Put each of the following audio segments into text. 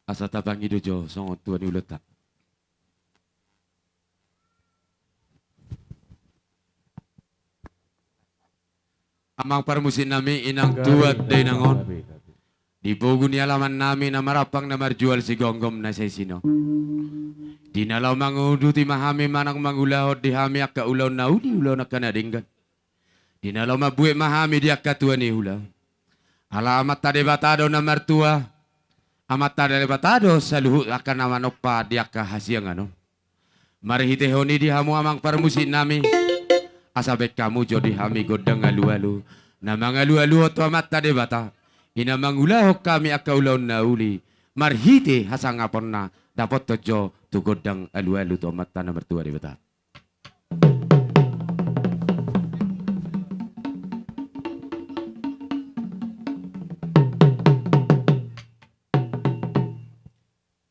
asa tabangi dojo songo tuan uleta. Amang parmusin nami inang tuat day nangon. Di bugun ni alaman nami na marapang na marjual si gonggom na sa sino. Di nalaw mangudu ti mahami manang mangulahod di hami akka ulaw na uli ulaw na kanadinggan. Di nalaw mabuhi mahami di akka tuan ni ulaw. Alamat tade batado na martua. Amat tade batado sa luhut akan naman opa di akka hasyang ano. Marihite honi di hamu amang parmusin nami. Asabek kamu jodi hami godang alu-alu. Na mangalu-alu to amat tade bata. Ina mangulahok kami akka ulaw na uli. Marhite hasang apon na dapat tojo tugodang alu-alu to mata na mertua di bata.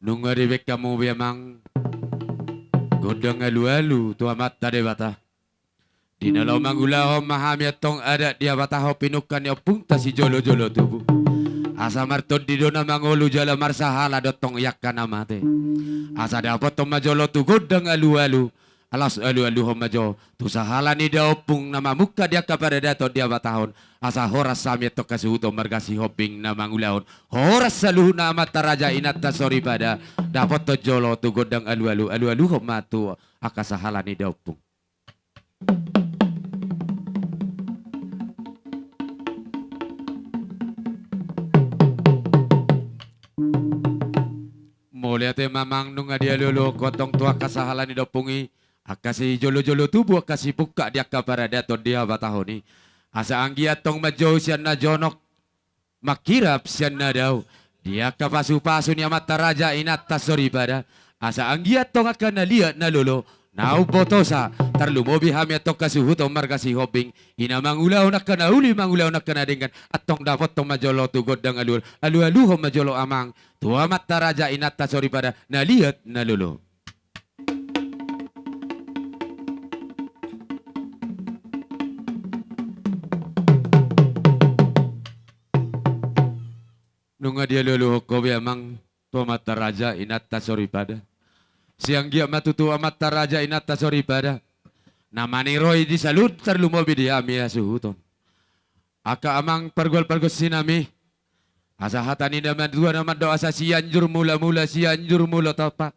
Nung aribek kamu biamang godang alu-alu to mata di bata. Dinalaw mangulaho mahami atong adat dia bataho pinukan ya punta si jolo-jolo tubuh. Asa martod di dona mangulu jala marsahala dotong yakkan amate. Asa dapat tong majolo tu godang alu-alu. Alas alu-alu homajo. Tu sahala ni daopung nama muka dia kepada dato dia batahon. Asa horas sami to kasuhuto margasi hoping na mangulahon. Horas saluh na mataraja inata sorry pada. Dapat to jolo tu godang alu-alu. Alu-alu homatu akasahala ni daopung. Mulai te mamang nung dia lolo kotong tua kasahalan ni dopungi akasi jolo-jolo tubuh akasi buka dia kapara dato dia batahoni asa anggi atong majo sian na jonok makirap sian na daw dia kapasu-pasu ni mata raja inat tasori pada asa anggi atong akan naliat na lolo nau botosa terlumobi hami atong kasuhuto margasi hoping ina mangulaw na kanauli mangulaw na kanadingan atong dapat tong majolo tu godang alu-alu ho majolo amang tua mata raja inata sorry pada naliat na lolo. Nunga dia lolo ko amang tua mata raja inata sorry pada siang dia matutu amat taraja inata sorry pada namani roy di salut terlumobi dia amia suhuton aka amang pergol sinami asa hatani naman dua naman do asa sianjur mula sianjur mula topa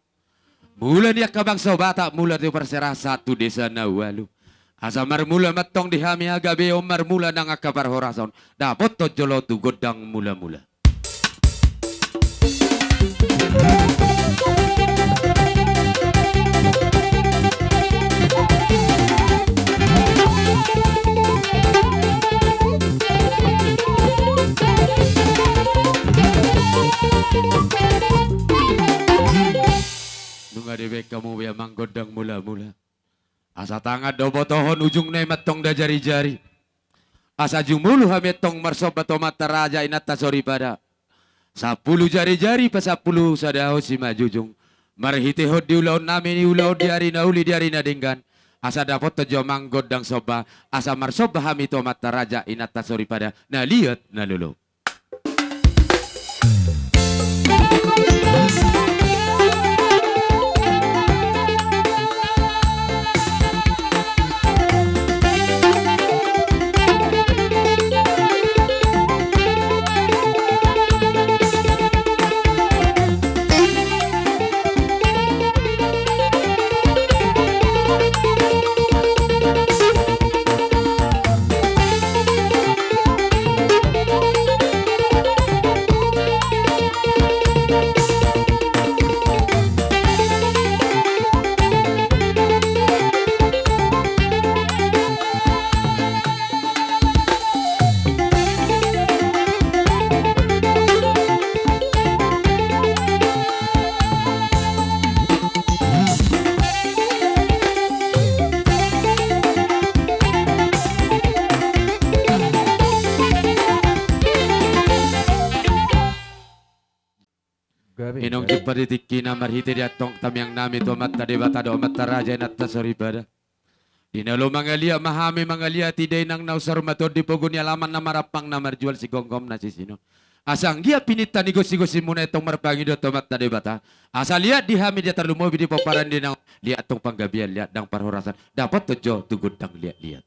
mula dia kabang sobata mula di perserah satu desa na walu asa marmula matong di hami agabe marmula nang akabar horason dapot to jolo tu godang mula-mula. Nung adibek kamu biamang godang mula-mula. Asa tangan do botohon ujung na matong da jari-jari. Asa jumulu hametong marsob bato mata raja inata sorry pada. 10 jari-jari pa 10 sadaho si majujung. Marhitehod di ulaw namin ni ulaw di ari na uli di ari na dinggan. Asa dapat tojo mang godang soba. Asa marsob hami to mata raja inata sorry pada. Naliat na lulo. Inong jiparitikki na marhiti di atong tamyang nami to matta debata do matta raja natta soribada. Dinalo mangalia mahami mangalia tiday nang nausar matod di pugun alaman na marapang na marjual si gonggom na si sino. Asang dia pinita ni gosi-gosi muna itong marpangi do tomat na debata. Asa lihat di hami dia terlumoy di paparan din ng lihat tong panggabian, lihat dang parhorasan. Dapat tujo tugod dang lihat-lihat.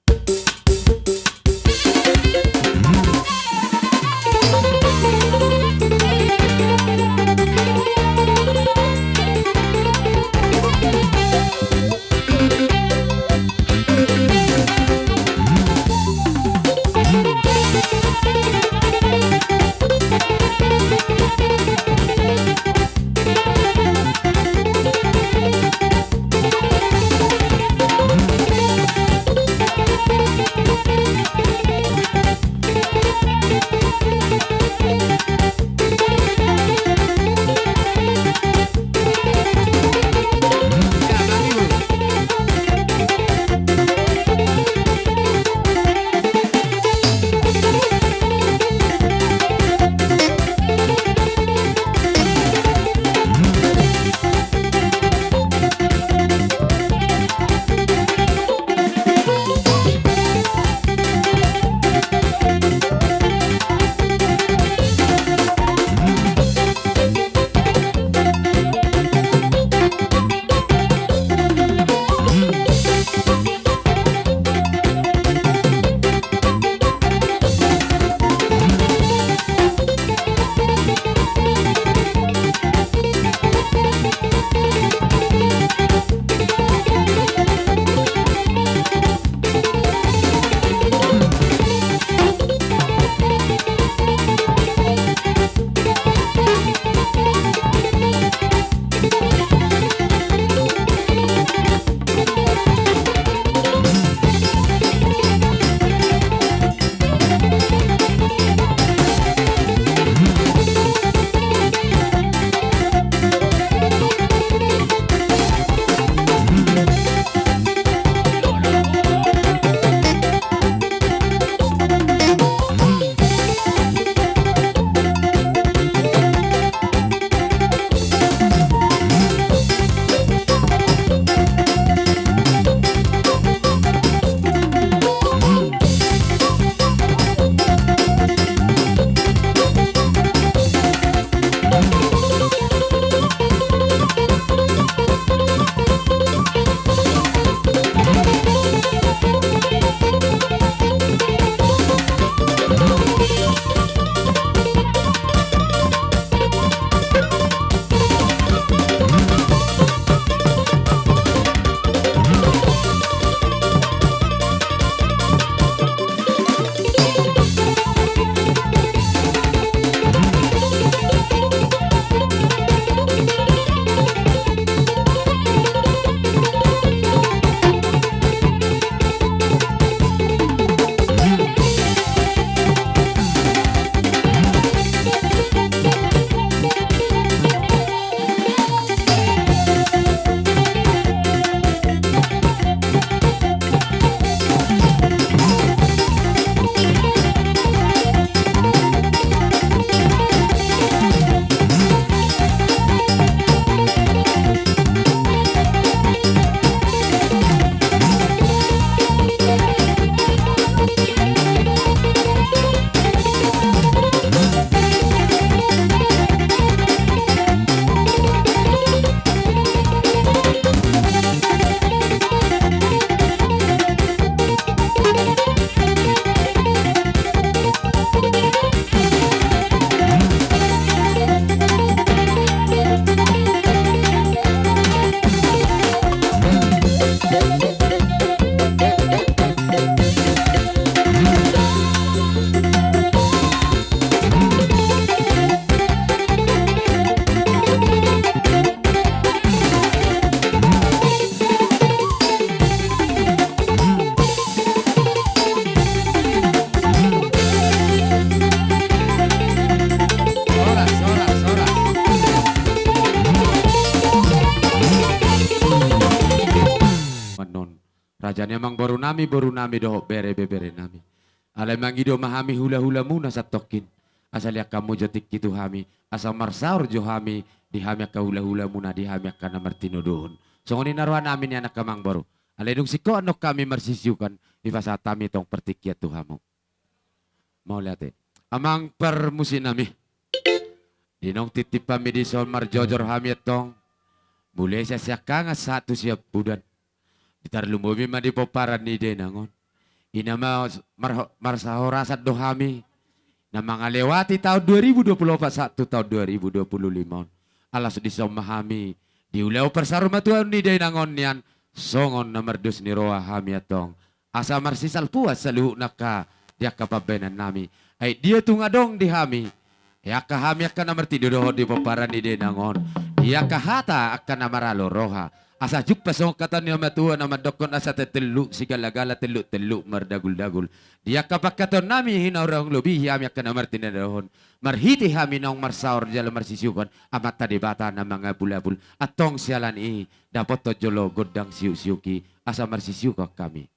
Rajane emang baru nami doh bere nami. Alay mangido mahami hula-hula muna sa tokin. Asal ya kamu jotik gitu hami. Asal marsaur jo hami. Di hami ka hula-hula muna di hami ka na martino doon. So ngunin naruan namin yan nakamang baru. Alay nung siko ano kami marsisiukan. Ipasatami itong pertikyat tuhamo. Mau lihat Amang permusin nami. Dinong titip kami di son marjojor hami tong. Mulai sa siaka nga satu siap budan. Ditar lumumi ma di poparan ni denangon. Ina marsahorasat dohami. Na mga lewati tahun 2024 tahun 2025. Alas di somahami. Di ulaw persarumatuan ni denangon niyan. Songon na mardus ni roa hami atong. Asa marsisal puas sa luhuk naka. Dia kapabenan nami. Ay dia tungadong di hami. Ya kahami akan namerti doho di paparan di denangon. Dia kahata akan namaralo roha. Asa juk pasong kata ni matua nama dokon asa tetelu sigala-gala telu mardagul-dagul. Dia kapakaton nami hinaurang lebih hami akan namerti dohon. Marhiti hami nong marsaur jalan marsisyukan amat tadi bata na mga bulabul. Atong sialan dapat tojolo godang siu-siuki asa marsisyuka kami.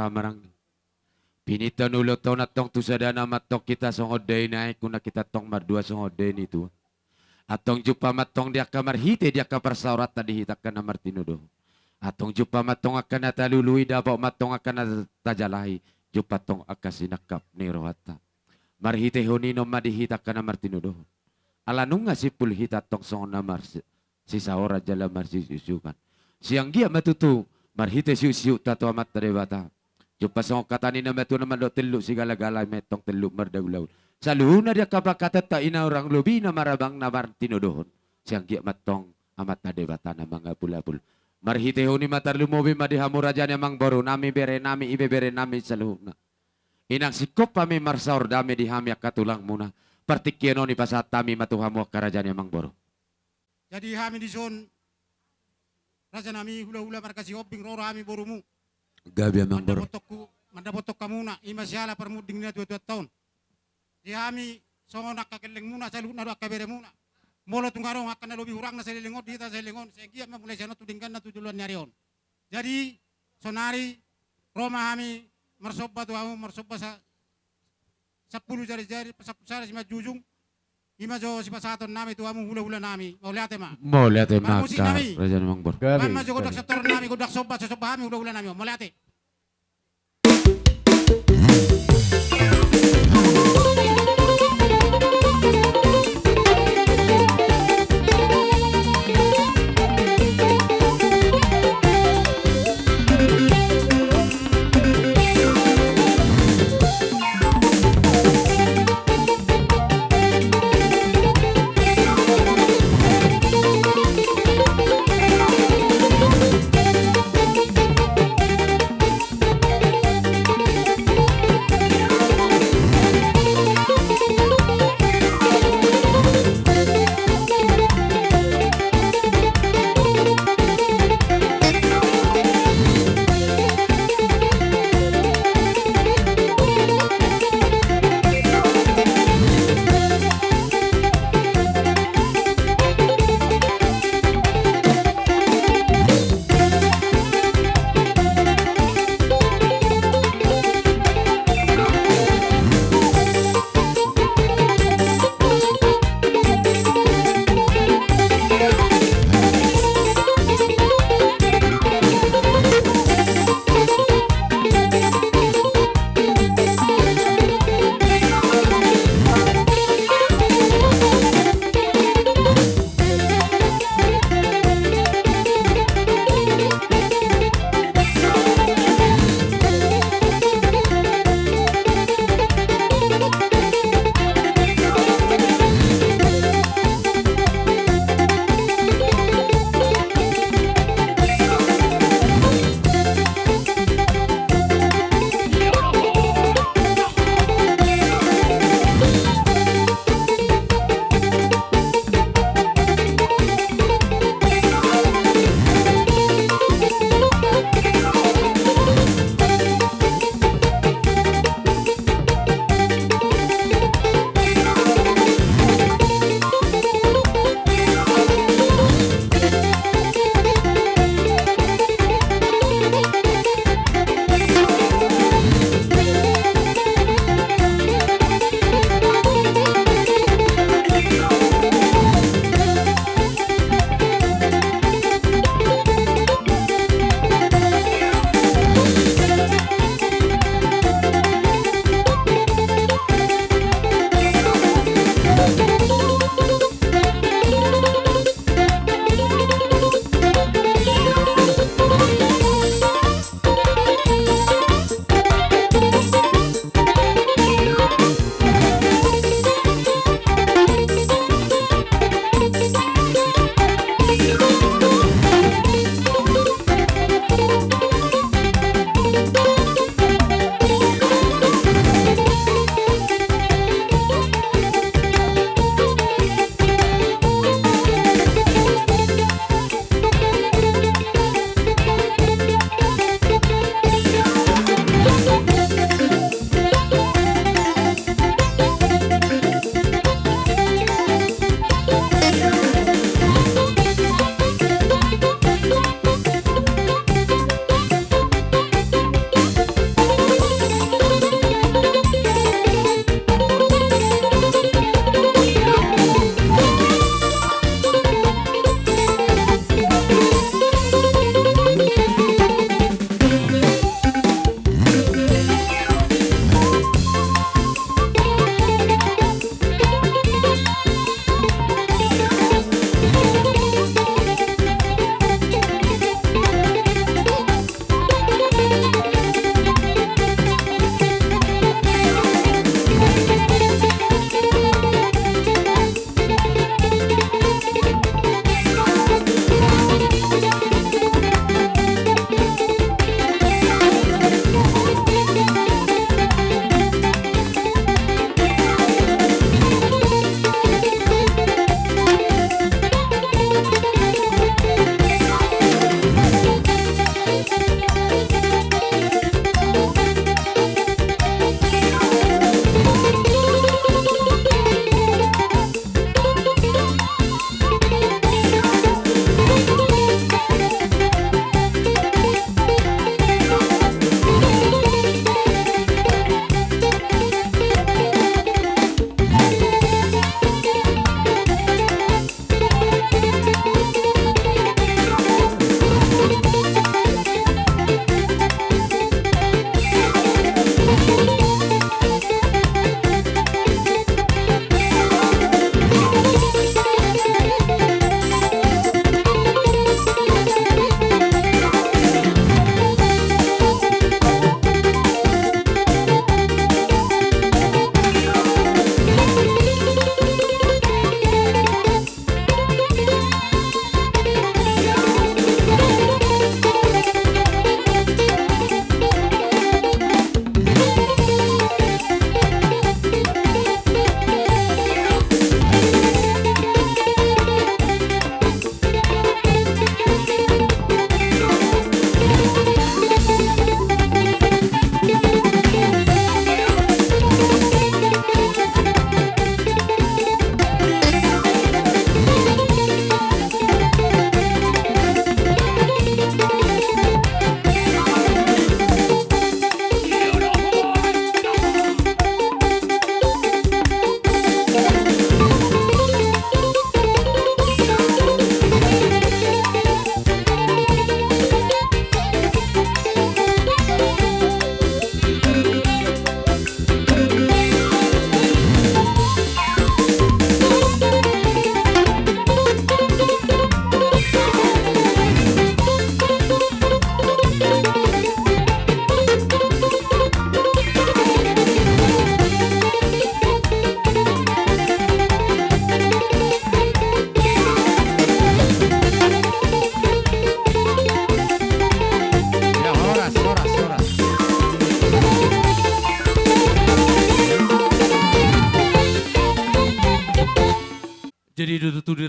Marang pinita nulo to na tong tusada na matok kita songoday na kuna kita tong mardua songoday nito. Atong jupa matong dia kamar hite dia kaparsaurat tadi hitak na martinudo. Atong jupa matong akan natalului dapat matong akan tajalahi jupa tong akasinakap ni rohata. Marhite honino madihitak na martinudo. Alanung nga si pulhita tong song na si saora jala marsisusukan. Siang dia matutu marhite siu-siu tato amat tadi bata. Jupa song katani na metu naman do telu sigala-gala metong telu mardagulaul. Sa luhuna dia kapakata ta ina orang lobi na marabang na martinudohon. Siyang giya matong amat na debata na mga bulabul. Marhiteho ni matar lumobi madihamura dyan mang boro nami bere nami ibebere nami sa luhuna. Inang sikop kami marsaur dami di hamyak katulang muna. Partikyano ni pasat kami matuhamu karajaan mang boro. Jadi kami di zon raja nami hula-hula markasi hobbing roro kami borumu. Gabi mang boro. Mandabotok ka muna, imasyala parmuding na 2 taon. Di kami, songo nakakiling muna, sa luhut na doa kabere muna. Molo tungarong akan na lobi hurang na sa lilingon, dita sa lilingon, sa giya mamulay siya no tudinggan na tuduluan niya riyon. Jadi, sonari, Roma kami, marsoba to kami, marsoba sa 10 jari-jari, sa si Majujung, ima jo si pasaton nami to kami, hula-hula nami, mauliate ma. Mauliate ma, Marmusin nami. Raja mang boro. Kan majo godak sa toron nami, godak soba, sa soba kami, hula-hula nami, mauliate.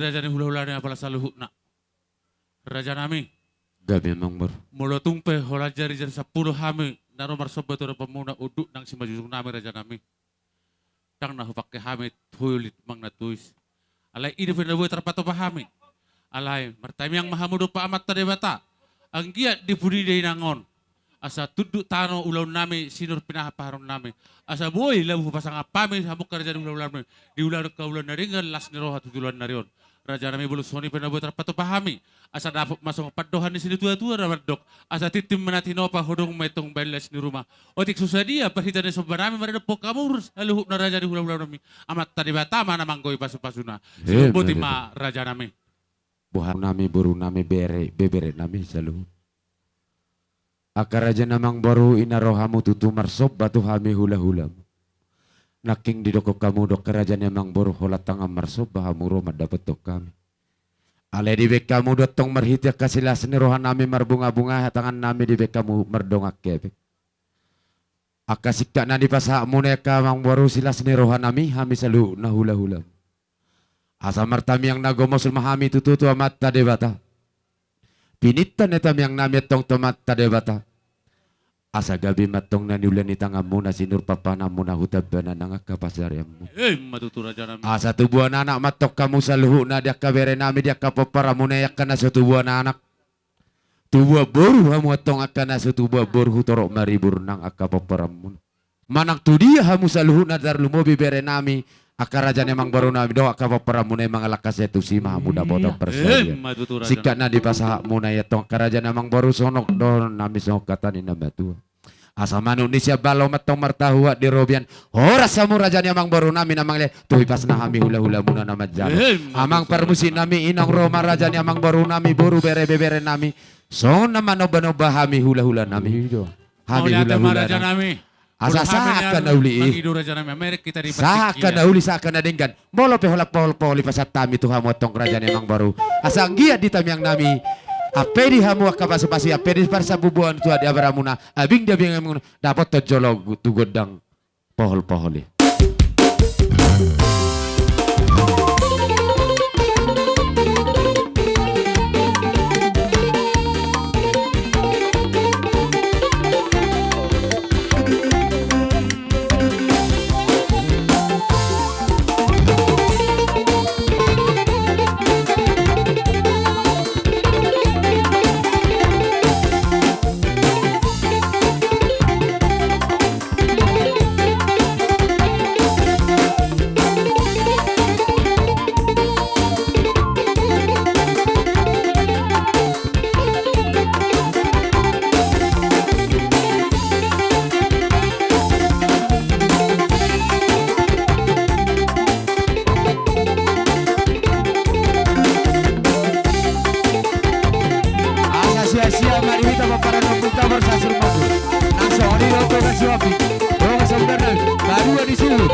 raja ni hula-hula ni apala saluhutna. Raja nami, Gabi Amang Baru. mula tumpe hola jari 10 hami naro marsoba tu pemuna uduk nang si majusung nami raja nami. Tang na hupakke hami tulit mang na tuis. Alay ini pinabuhi terpato pahami. Alay martami yang mahamudo pa amat tadebata. Ang giat di pudi day nangon. Asa tuduk tano ulaw nami sinur pinahaparon nami. Asa boy labu pasang apami hamuk kerja di ulang nami. Di ulang ka ulang naringan las ni roha tutulan narion. Raja nami bulu soni pinabuhi terpato pahami. Asa dapat masuk padohan di sini tua-tua ramat dok. Asa titim menatino pa hodong metong beles di rumah. Otik susah dia perhitane sobarami mereka pokamur lalu na raja di ulang nami. Amat tadi batama namang goy pasu-pasuna. Silubuti ma raja nami. Buhan nami buru nami bebere nami selalu. Akar raja namang baru inarohamu tutu marsob batu hami hula-hula. Naking didokok kamu dok kerajaan namang baru holat tangam marsob bahamu roma dapat dok kami. Ale di bek kamu dotong merhitia kasilah seni rohan nami marbunga-bunga tangan nami di bek kamu merdongak kebek. Akasikak nadi pasak muneka mang baru sila seni rohan nami selalu na hula-hula. Asa martami yang nagomosul mahami tutu amat tadebata. Pinitan etam yang nami tong tomat tadebata. Asa gabi matong naniulan ni tangamu na sinur papana mo na hutabana nang kapasaryamu. Matutu raja nami. Asa tubuan anak matok kamu saluhu na dia kabere nami dia kapapara mo na yakan na sa tubuan anak. Tubuan boru hamu atong akan na sa tubuan boru hutorok maribur nang akapapara mo. Manang tu dia hamu saluhu na darlumo bibere nami. Akaraja nemang baru nami doa kapapara mo na mga lakas etu si mahamu na botong persaya. Matutu raja. Sikat na di pasaha mo na yatong karaja namang baru sonok doon nami sonok katanin na matua. Asa manu ni siya balo matong martahuwa di robian. Horas sa mo raja namang baru nami namang le. Tuhi pas na kami hula-hula muna na madjalo. Amang permusin nami inang Roma raja namang baru nami buru bere-bere nami. So naman oba-oba hami hula-hula nami. Hami hula-hula raja nami. nami. Asa saka na uli. Mangido raja nami. Amerik kita di Saka na uli saka na dinggan. Molo pe hola pol-poli pasat tami tuha mo tong raja namang baru. Asa giat di tamyang nami. Apedi hamu akapasupasi apedi parsa bubuan tu ada beramuna. Abing dia bingung dapat tojolog tu godang pohol-poholi. Sia-sia marihita para napunta sa surmagur. Nang sa oni daw ko si Wapi. Doon sa lugar na baru di suhu.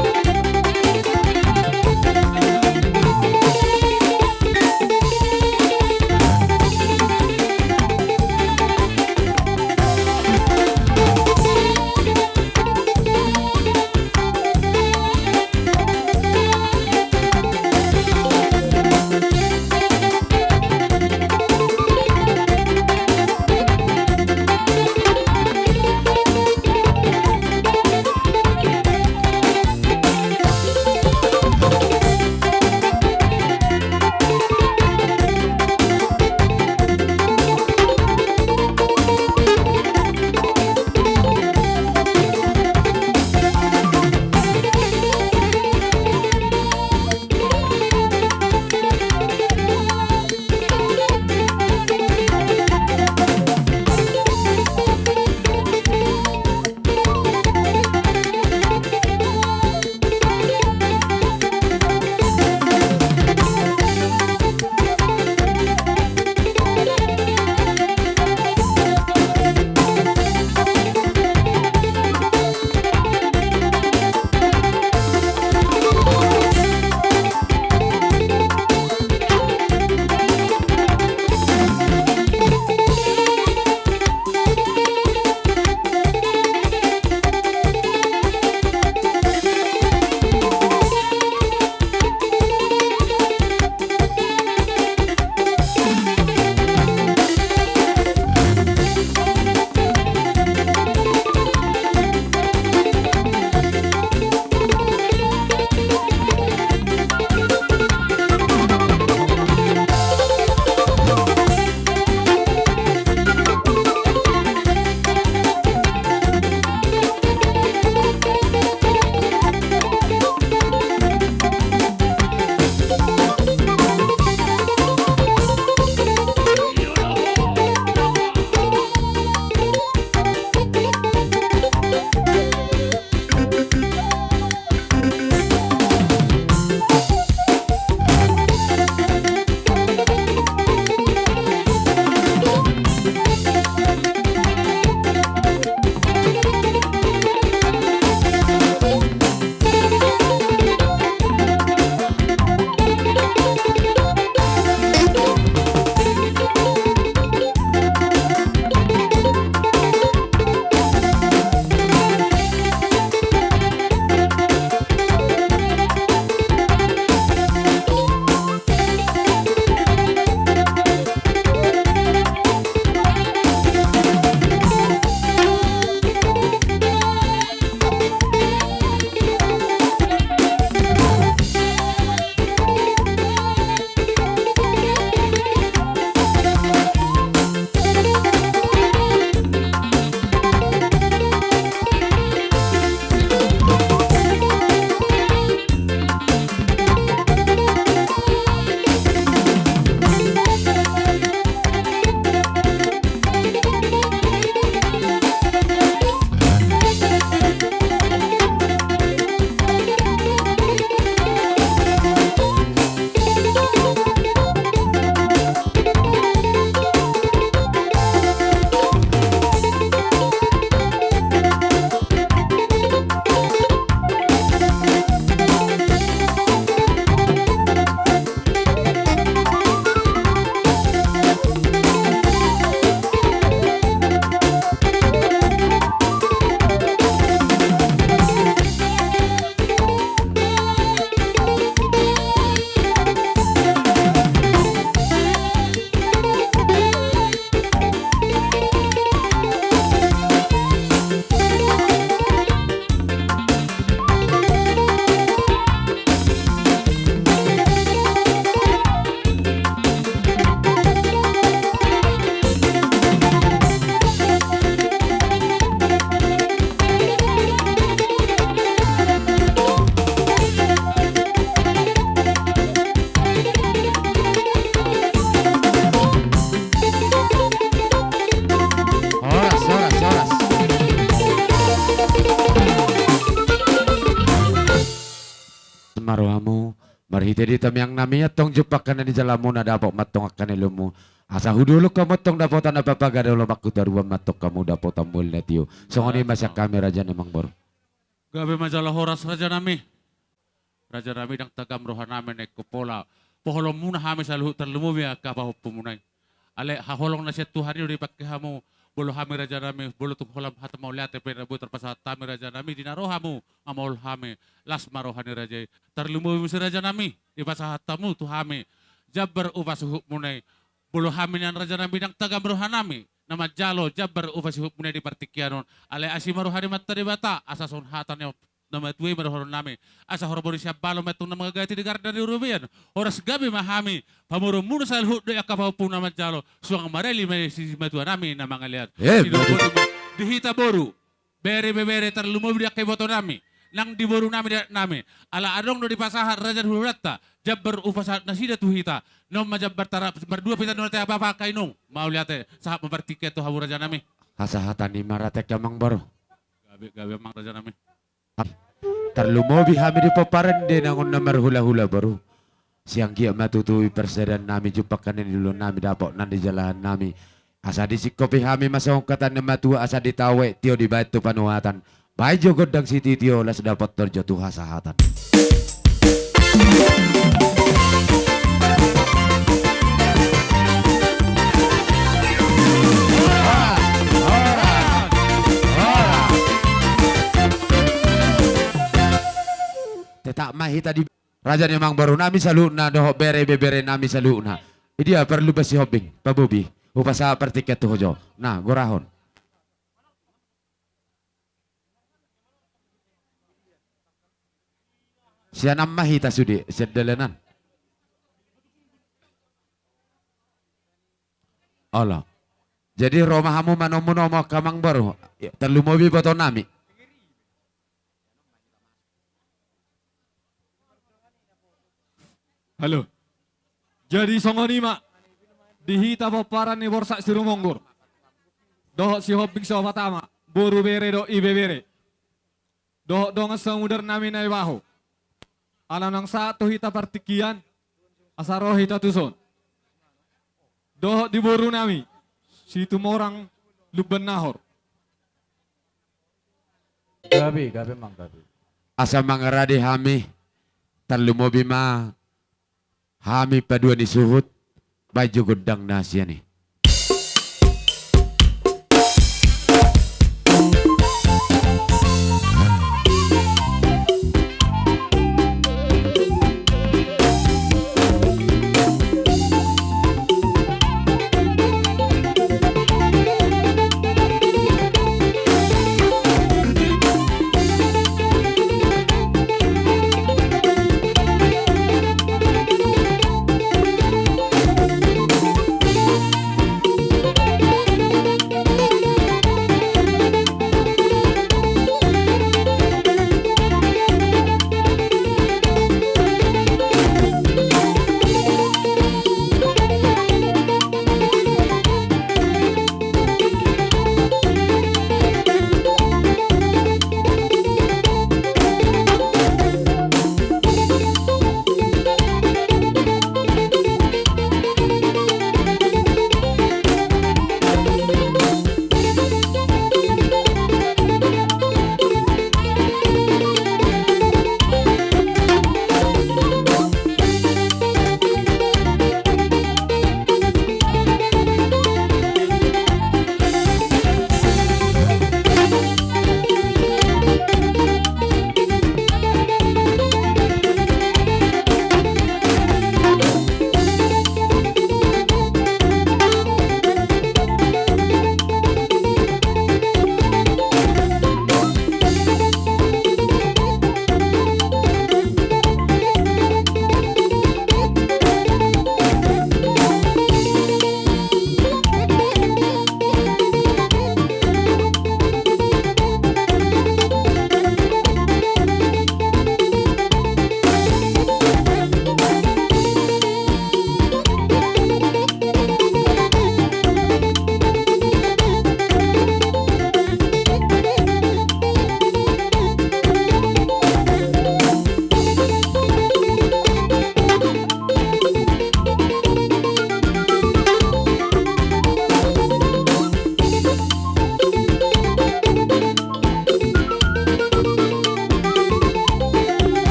marohamu. Marhite di tamyang nami atong jupakan na di jalamu na dapat matong akan ilumu. Asa hudulok kamu tong dapotan na papagada ulo makutarwa matok kamu dapot tambul na tiyo. So ngoni masya kamera dyan emang bor. Gabi majalah horas raja nami. Raja nami dang tagam rohan namin kupola. Poholong muna kami sa luhut terlumubi kapaho pumunay. Ale haholong na siya Tuhan yun ipagkihamo. Bolo kami raja nami, bolo tungholam hata mauliate pera bu terpasa tami raja nami dinarohamu amol kami. Las marohani raja. Terlumubi si raja nami ipasa hatamu tuhami. Jabar upasuhuk munay. Bolo kami nan raja nami dang tagam rohan nami. Nama jalo jabar upasuhuk munay di partikianon. Ale asimarohani mataribata asason hatannya nama tuwe marohon nami. Asa horobori siya balo metong na mga gati di garda ni Urubian. Oras gabi mahami. Pamuro muna sa alhut do yakapaw po naman jalo. Suang mareli may sisimatuan nami na mga liat. Dihita boru. Bere terlumubri kay boto nami. Nang diboru nami. Ala adong do di pasahat rajan hulata. Jabber upasahat na sida tuhita. No majabber tarap. Berdua pita no tayo papakai nung. Mauliate. Sahap mabartiket to habu raja nami. Hasahatan ni maratek emang bor. Gabi emang raja nami. Terlumobi kami di paparan din ang namar hula-hula baru. Siang kia matutui persediaan nami jumpakan ini dulu nami dapat nanti jalan nami. Asa disikopi kami masong katan na matua asa ditawe tio di batu panuatan. Baik jogot dang siti tio las dapat terjatuh hasahatan. Tak mahita di raja memang baru nami saluna doh bere nami saluna. Dia perlu besi hobbing, pabubi. Upasa pertiket tuh hojo. Nah, gorahon. Sianam mahita sudi sedelenan. Allah. Jadi romahamu manomu kamang baru. Terlumobi boto nami. Halo. Jadi songonima dihita paparan ni borsak sirumonggor. Doh si hobbing so matama. Boru bere do ibe bere. Doh dong samudar nami na ibaho. Alam nang satu hita partikian. Asaro hita tuson. Doh di boru nami. Si tumorang luban nahor. Gabi mang gabi. Asa mangaradi hami. Terlumobi ma. Hami padua ni suhut, baju gedang nasi nih.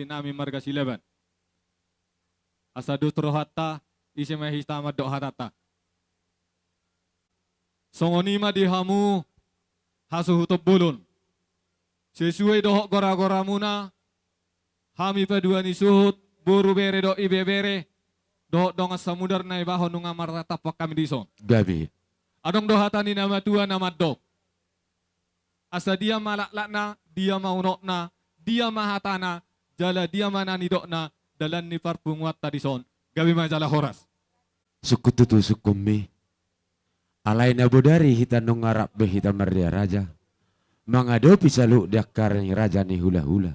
uli nami marga silaban. Asa dutro hatta isi mahistama do hatata. Songonima di hamu hasu hutop bulun. Sesuai dohok gora-gora muna, hami paduan isuhut, buru bere do ibe bere, dohok dongas samudar na ibahon nunga maratapak kami dison. Gabi. Adong dohatani nama tua nama dok. Asa dia malaklakna, dia maunokna, dia mahatana, jala dia mananidokna, dalan ni parpunguat tadison. Gabi majala horas. Suku tutu sukumi. Alay na bodari hita nung ngarap be hita maria raja. Mangadopi salu diakar ni raja ni hula-hula.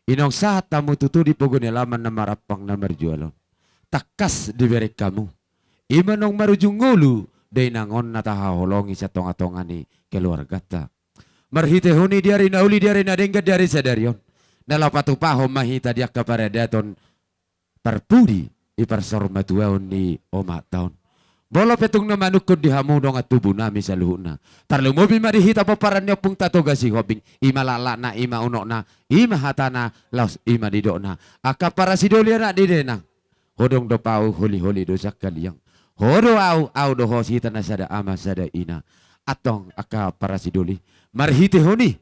Inong saat tamu tutu di pogon laman na marapang na marjualon. Takas diberi kamu. Imanong marujung ngulu. Day nangon na tahaholongi sa tonga-tonga ni keluarga ta. Marhitehuni diari na uli diari na denggat diari sadaryon. Nalapatupaho mahita diak kaparadaton. Parpudi iparsormatuaon ni oma taon. Bolo petong na manukod di hamudong at tubo nami sa luhuna. Tarlumobi marihita pa paran niya pong tatoga si Hobing. Ima lala na, ima uno na, ima hata na, laos ima dido na. Aka para si Doli na di denang. Hodong do pau holi-holi do sa kaliyang. Hodo au do hosita na sada ama sada ina. Atong aka para si Doli. Marhite honi.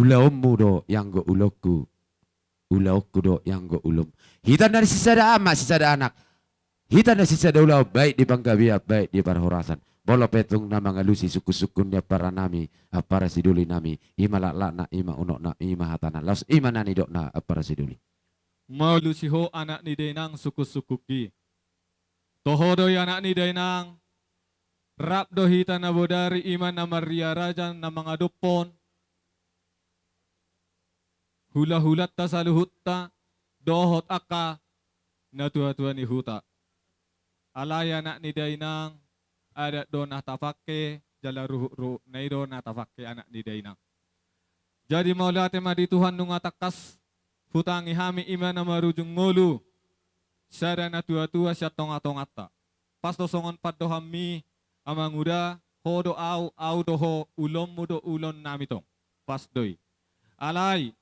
Ulaom mo do yang go ulokku. Ulaokku do yang go ulom. Hita na si sada ama, si sada anak. Hita na si Sadaulaw baik di Panggabiya, baik di Parhorasan. Bolo petong na mga lusi suku-sukun niya para nami, para si Duli nami. Ima lakla na, ima unok na, ima hatana. Laos ima na nidok na, para si Duli. Maulusi ho anak ni Denang suku-sukuki. Tohodoy anak ni Denang. Rap do hita na bodari iman na Maria Rajan na mga dupon. Hula-hulat ta sa luhut ta. Dohot aka. Natua-tua ni huta. Alaya anak ni Dainang ada do natafake jala ruhu naido natafake anak ni Dainang. Jadi maulate madi Tuhan nung atakas hutangi hami iman na marujung ngolu sada na tua-tua siya tonga-tongata. Pasto songon paddo hami amang uda hodo au doho ulom mudo ulon namitong pasdoy. Alay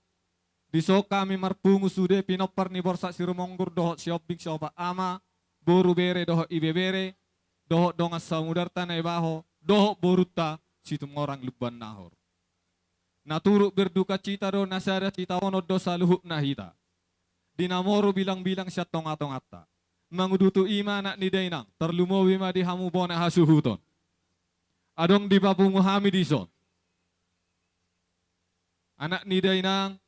diso kami marpungu sude pinopar ni borsa sirumonggur doho sioping siopa ama boru bere doho ibe bere, doho dongas samudarta na ibaho, doho boruta situm orang luban nahor. Naturuk berduka cita do nasara cita ono dosa luhuk nahita. Dinamoro bilang-bilang siya tonga-tongata. Mangudutu ima anak ni Dainang, terlumowi ma di hamu bona hasuhuton. Adong di papungu hami dison. Anak ni Dainang,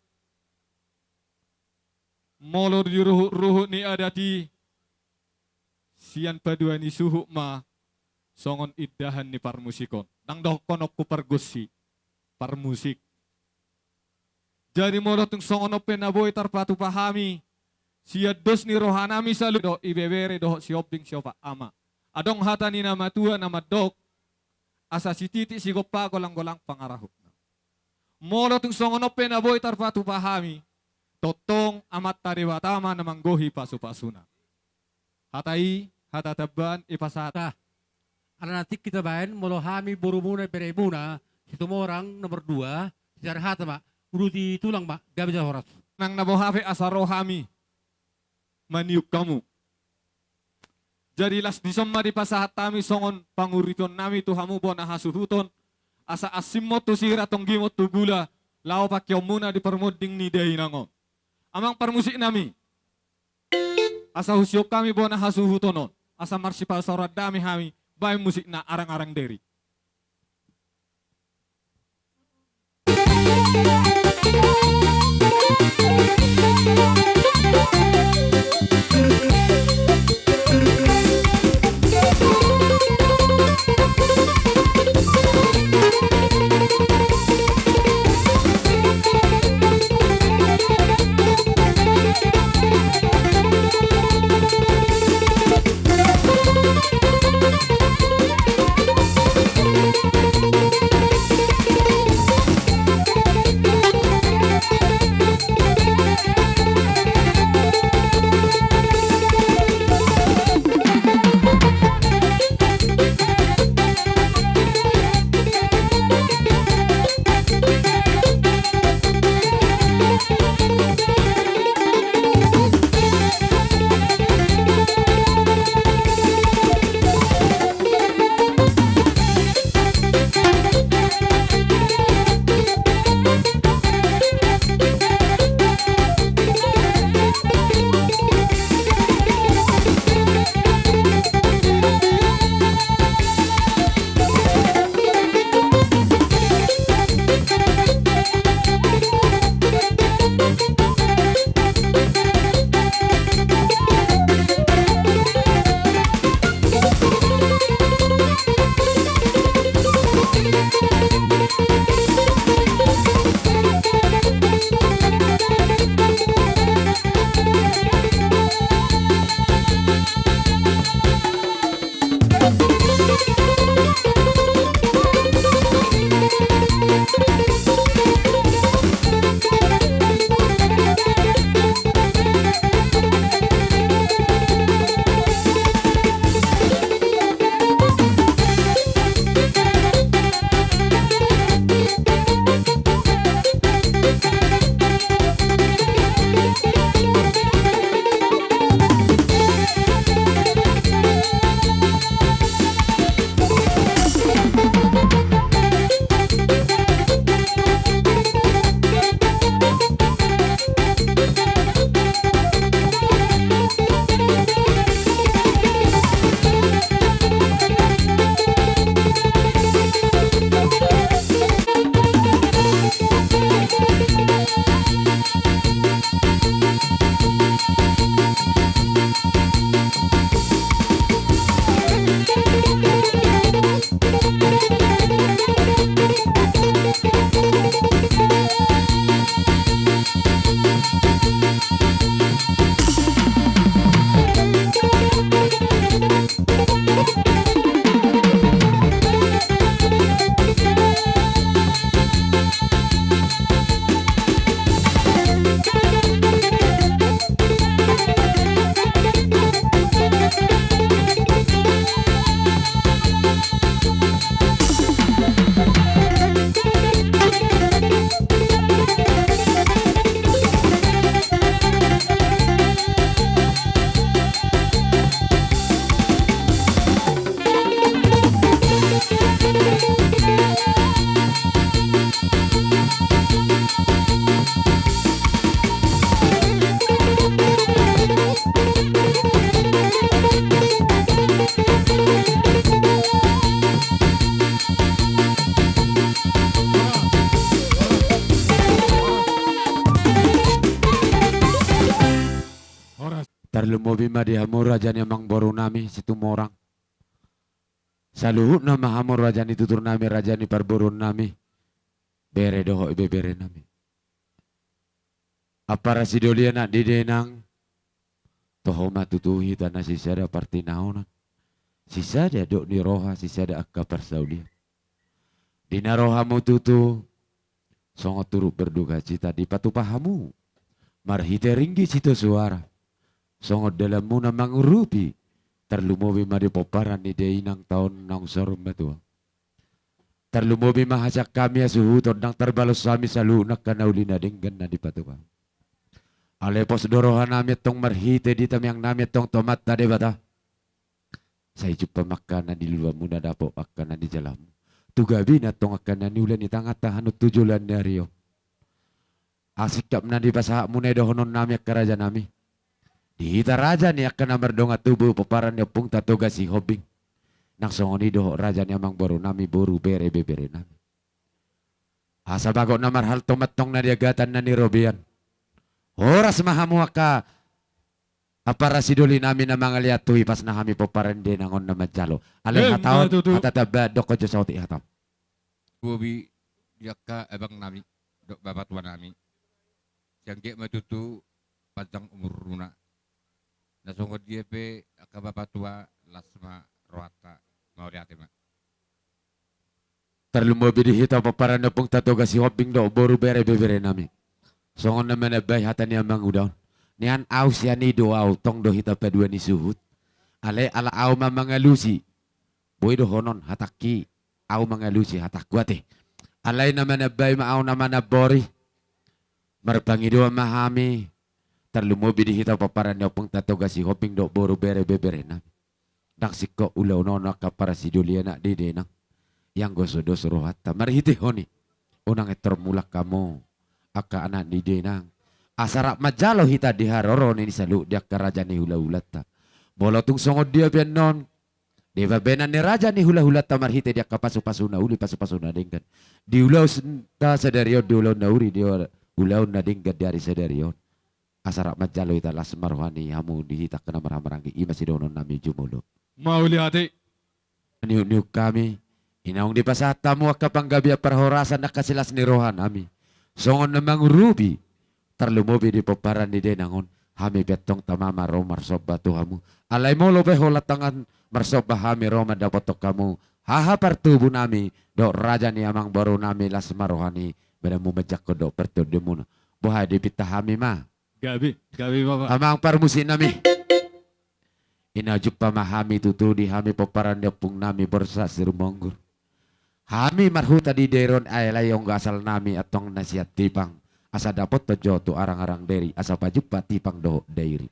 molor di ruhuk ni adati, sian padua ni suhu ma songon iddahan ni parmusikon. Nang doh konok ku pargusi parmusik. Jadi molotung songon open aboy tarpatu pahami. Siat dos ni rohanami salu do ibebere doh sioping siopa ama. Adong hata ni nama tua nama dok. Asa si titik si gopa golang-golang pangarahuk. Molotung songon open aboy tarpatu pahami. Totong amat tariwatama na manggohi pasu-pasuna. Hatai, hata taban, ipasata. Ala nanti kita bayan, molo hami buru muna bere muna, situ orang nomor 2, secara hata mak, uruti tulang mak, gabi sa horas. Nang nabohafe asaro hami, maniuk kamu. Jadi las disomma di pasahat tami songon panguriton nami tuhamu bona hasuhuton, asa asimmo tu sira tonggimo tu gula, lao pakyo muna di permuding ni Dainangon. Amang permusik nami, asa husyok kami bona hasuhutonon. Asa marsipal saurat dami hami. Bay musik na arang-arang deri. bima di hamur raja ni amang boru nami situ morang. Saluhut nama hamur raja ni tutur nami raja ni parborun nami. Bere doho ibe bere nami. Apa rasidolia nak didenang. Toho matutuhi tanah sisa ada partinaonan. Sisa ada dok ni roha sisa ada akka persaulia. Dina roha mu tutu. Songo turut berduka cita di patu pahamu. Marhite ringgi cito suara. Songo dalam muna mangurupi. Terlumobi mari poparan ni deinang tahun nang sorum batua. Terlumobi mahasak kami asuhu tordang terbalos sami salunak kana ulina denggan na di patupa. Ale pos dorohan nami tong marhite di tam yang nami tong tomat tade bata. Saya jumpa makanan di luar muda dapo makanan di jalan. Tugabi na tong akan ni ulan ni tangata tahanut tujulan dari yo. Asikap na di pasahak muna dohonon nami kerajaan nami. Dihita raja ni akan namar donga tubuh peparan ni pung tatoga si hobing. Nang songoni doho raja ni amang boru nami boru bere bere nami. Asa bagok namar hal tomat tong na diagatan na ni Robian. Horas mahamu ka apa rasidoli nami na mga liatui pas na kami peparan din nangon na majalo. Ale hataon hatataba dok ko sa uti hatam. Bobi yaka abang nami dok babat tua nami. Yang matutu panjang umur runa. Nasongod dia pe ka babat tua lasma roata mau lihat mak. Terlumobi dihita peparan na pung tatoga si hobing do boru bere bere nami. Songon na manabay hatan niya mang udawn. Niyan aw siya ni do aw tong do hita padua ni suhut. Ale ala aw mga lusi. Boy do honon hataki. Aw mga lusi hatak kuate. Alay na manabay maaw na manabori. Marpangido mahami. Terlumobi di hita paparan niya pong tatoga si hoping do boru bere bere na. Dak siko ulaw nono ka para si Julia na di denang. Yang gosodo suruh hatta. Marhiti honi. Unang etermulak kamu. Aka anak di denang. Asarap majalo hita di haroro ni salu dia kerajaan ni hula-hulat ta. Bolotung songod dia benon. Deva benan ni raja ni hula-hulat ta marhite dia kapasu-pasu na uli pasu-pasu na dinggan. Di ulau ta sadario di ulau na uri di ulau na dinggan dari sadario. Asarap majalo hita las marwani hamu di hita kena marang-maranggi ima si donon nami jumulo. Mau lihat Niuk kami. Inaong di pasatamu akapanggabi perhorasan nakasilas ni rohan nami. Songon namang rubi. Terlumobi di peparan di denangon. Hami betong tamama romar soba tuhamu. Alay mo lobe holat tangan marsoba hami roma dapotok kamu. Haha pertubu nami. Dok raja ni amang baru nami las marohani. Benamu mejak ko dok pertubu. Boha di pita hami ma. Gabi bapak. Amang parmusin nami. Inajup pamahami tutu di hami peparan pung nami bersa sirumonggur. Hami marhuta di deron aylayong gasal nami atong nasihat tipang. Asa dapat tojo tu arang-arang deri. Asa pajupa tipang doho dairi.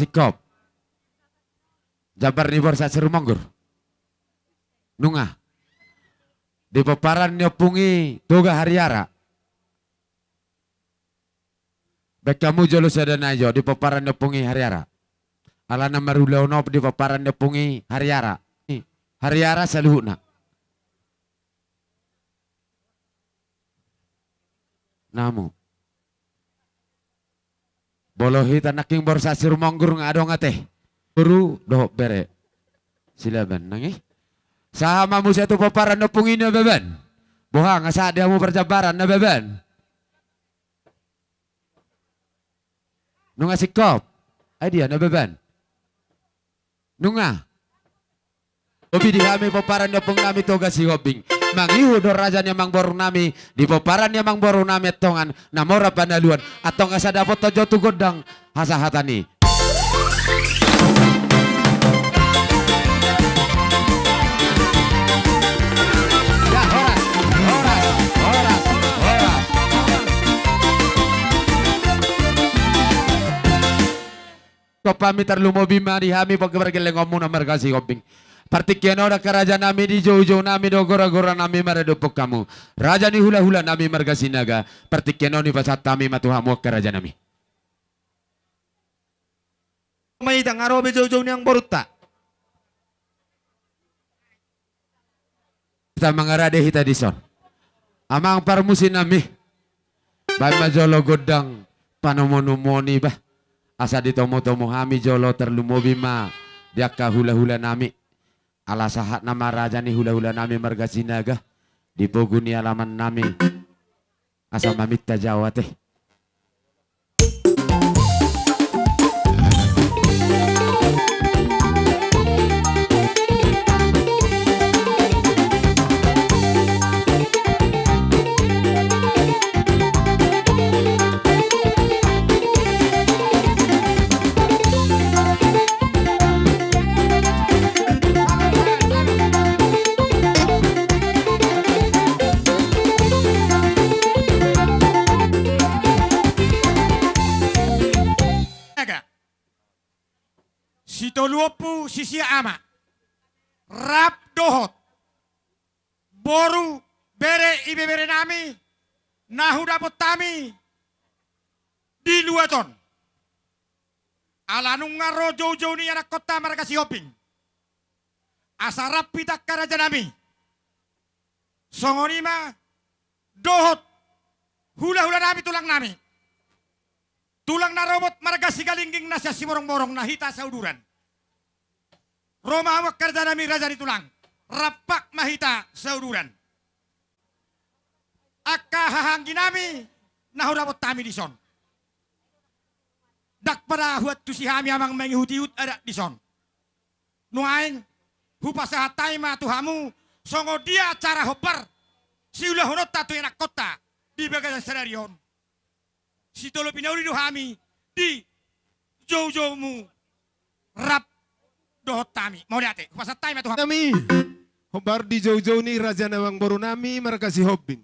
sikop. Jabar ni borsa Sirumonggur. Nunga. Di peparan nyopungi toga hariara. Baik kamu jolo sadanajo di peparan nyopungi hariara. Alana marulauno di peparan nyopungi hariara. Hariara saluhuna. Namu. Bolohi tanaking borsa Sirumonggur nga adong ate. Guru doh bere. Silaban nangi. Sama mo sa ito paparan na pungin na beban. Buha nga sa dia mo perjabaran na beban. Nunga sikop. Ay dia na beban. Nunga. Obi di kami paparan na pung nami toga si Hobing. Mangihu do raja niya mang borong nami. Di paparan niya mang borong nami atongan. Namora panaluan. Atong nga sa dapat tojo tugodang hasahatani. Kopami terlumobi mari hami pagkabargeleng ngomong na markasi koping. Partikyano na karaja nami di jojo nami do gora-gora nami maradupok kamu. Raja ni hula-hula nami markasi naga. Partikyano ni pasat kami matuhamu karaja nami. May itang araw jojo niyang boruta. Kita mengarade hita dison. Amang parmusin nami. Baik majolo godang panomonumoni bah. Asa ditomo-tomo hami jolo terlumobi ma diaka hula-hula nami ala sahat nama raja ni hula-hula nami marga sinaga dipoguni alaman nami asa mamita jawa teh. Si toluopu sisi ama. Rap dohot. Boru bere ibe bere nami. Nahu dapot tami. Di luaton. Alanung ngaro jojo ni anak kota mereka si hoping. Asarap pitak karaja nami. Songonima. Dohot. Hula-hula nami tulang nami. Tulang na robot marga sigalingging na siya si morong-morong nahita sa uduran. Roma awak karda nami raja di tulang. Rapak mahita sa uduran. Akka hahanggi nami nahurabot tami di son. Dak pada huat tu si hami amang mengihutiut ada di son. Nuain hupasa hatai ma tuhamu songo dia cara hopar si ulah honot tatu enak kota di bagasan senarion. Si tolo pinauri do hami di jojomu rap dohot tami. Mau lihat pasat time tuh. Nami. Hobar di jojo ni raja nawang boru nami markasi hobbing.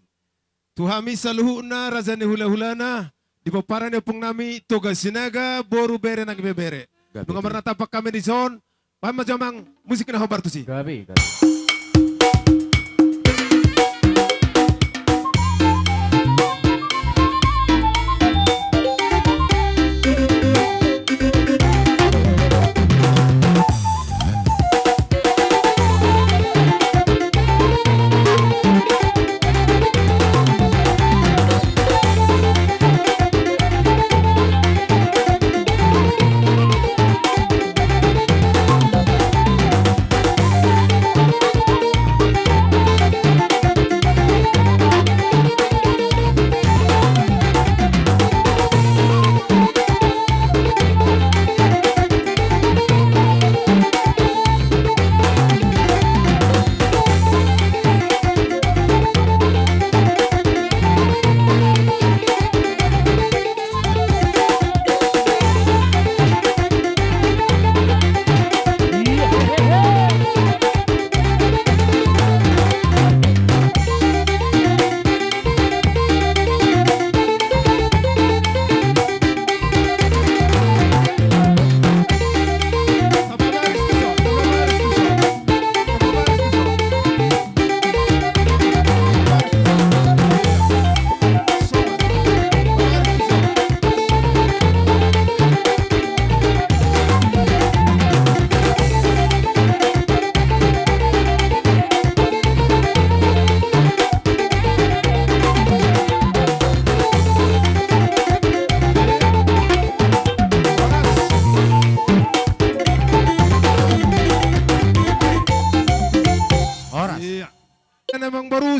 Tuhami saluhuna raja ni hula-hula na. Di paparan pung nami toga sinaga boru bere nang bebere. Nunga marna tapak kami di zon. Pama jamang musik na hobar tu si. Gabi, gabi.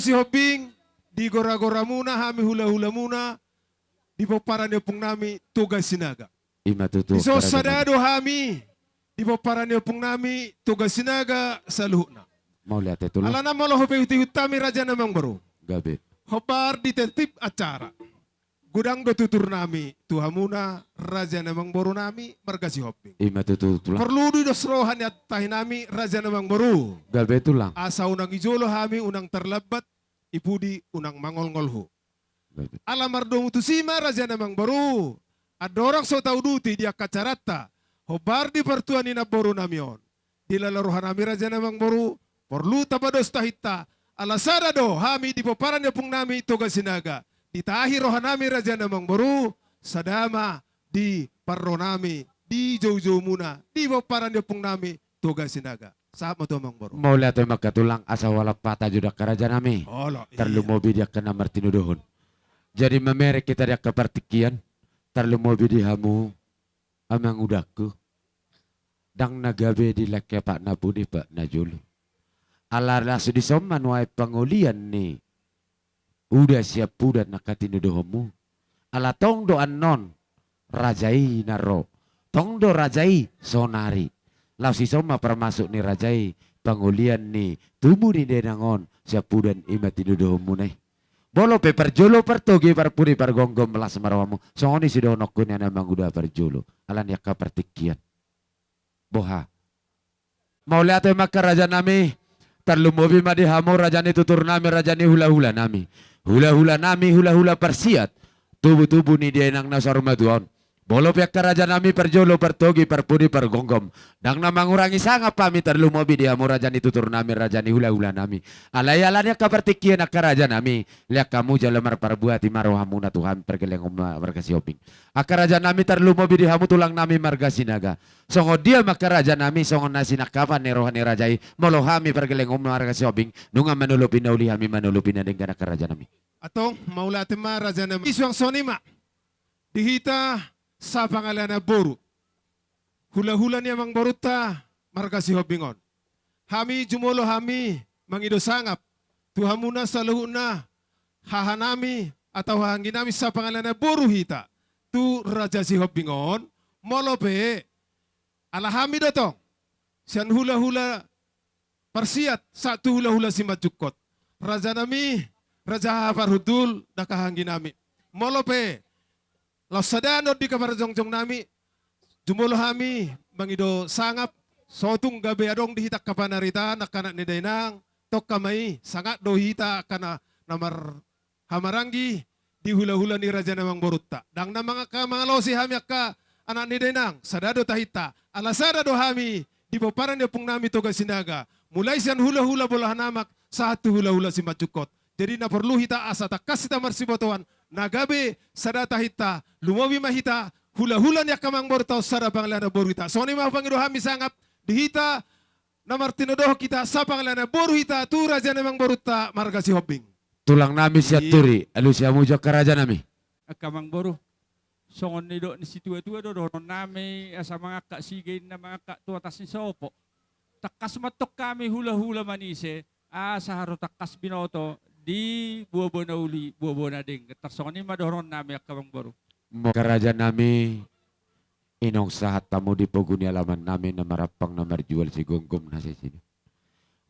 si Hobing, di gora-gora muna, hami hula-hula muna, di paparan pong nami tugas sinaga. Ima tutu Iso karajan nami. sadado hami, di paparan pong nami tugas sinaga sa luhna. Mau lihat itu lah. Ala na malo hutami raja namang baru. Gabe. Hobar di tertib acara. Gudang do tutur nami, Tuhan muna, raja namang baru nami, marga si Hobing. Ima tutu tulang. Perlu di dosrohan ya tahi nami, raja namang baru. Gabe tulang. Asa unang ijolo hami, unang terlebat, ipudi unang mangol-ngolho. Gabe. Alamar dong tusima, raja namang baru. Ada orang so tau duti, dia kacarata. Hobar di pertuan ina baru namion. Di lalaruhan nami, raja namang baru, perlu tabados tahita. Alasada do, hami di paparan ya pung nami, toga sinaga. Di tahi rohan nami, raja namang baru, sadama di parro nami, di jauh-jauh muna, di paparan ya pung nami, toga sinaga. Saat mo to mang baru. Mau lihat itu makatulang asa walak patah judak karajan nami. Olo, Terlalu mobil dia kena martinudohon. Jadi memerek kita dia kepertikian. Terlalu mobil di hamu. Amang udakku. Dang nagabe di laki pak nabudi pak najulu. Alarlah sudi soman wae pangulian nih. Udah siap udah nakatinudohomu. Ala tong do anon. Rajai naro. Tong do rajai sonari. Lau si soma permasuk ni rajai. Pangulian nih. Tubuh ni denangon. Siap udah imatinudohomu nih. Bolo pe perjolo pertogi perpuri pergonggom melas marawamu. Songoni si donokun yang namang udah perjolo. Alan yaka pertikian. Boha. Mau lihat maka raja nami. Terlalu mobil madi hamu raja ni tutur nami raja ni hula-hula nami. Hula-hula nami hula-hula persiat. Tubuh-tubuh ni dia nang nasar maduan. Bolo pihak raja nami perjolo pertogi perpuri pergonggom. Dang namang urangi sangat pami terlalu mobil dia hamu raja ni tutur nami raja ni hula-hula nami. Alayalannya kapertikian nak raja nami. Lihat kamu jalamar perbuati marohamu na Tuhan pergeleng marga sioping. Akar raja nami terlalu mobil di hamu tulang nami marga sinaga. Songo dia maka raja nami songo nasi nakapan ni rohani rajai. Molohami pergeleng marga sioping. Nunga manulupin na uli hami manulupin na dengan akar raja nami. Atong maulate ma raja na iswang sonima. Dihita sa pangalan na boru. Hula-hula niya mang boruta marga si Hobingon. Hami jumolo hami mangido sangap. Tuhan muna sa luhuna hahanami atau hangin nami sa pangalan na boru hita. Tu raja si Hobingon molope alahami dotong. Sian hula-hula persiat satu hula-hula si majukot. Raja nami raja Farhudul nakahangin nami. Molope lausadano di kabar jongjong nami jumulo hami mangido sangap sotung gabe adong dihitak kapanarita nakana ni dainang tok kamai sangat dohita kana namar hamarangi di hula-hula ni raja namang borutta dang na mga kamangalo si hami akka anak ni dainang sadado tahita alasada do hami di paparan ni pung nami toga sinaga mulai sian hula-hula bolah namak satu hula-hula si macukot jadi na perlu hita asa takas hita marsibotawan nagabe sadata hita lumawi mahita hula-hula niya kamang bortaw sada panglana boru hita so ni mapangido hami sangap dihita na martinodoh kita sa panglana boru hita tu raja namang boruta marga si Hobing. Tulang nami siat turi. Alu siya mujak karaja nami. Kamang boru. Songon ni do ni si tua-tua do donon nami sa mga kasigay na mga katuatas ni sa opo. Takas matok kami hula-hula manise sa haro takas binoto di buo na uli, buo na ding. Tarsongon ni madoron nami kamang boru. Karaja nami inong sahat tamu di poguni alaman namin na marapang na marjual si gonggom na si sini.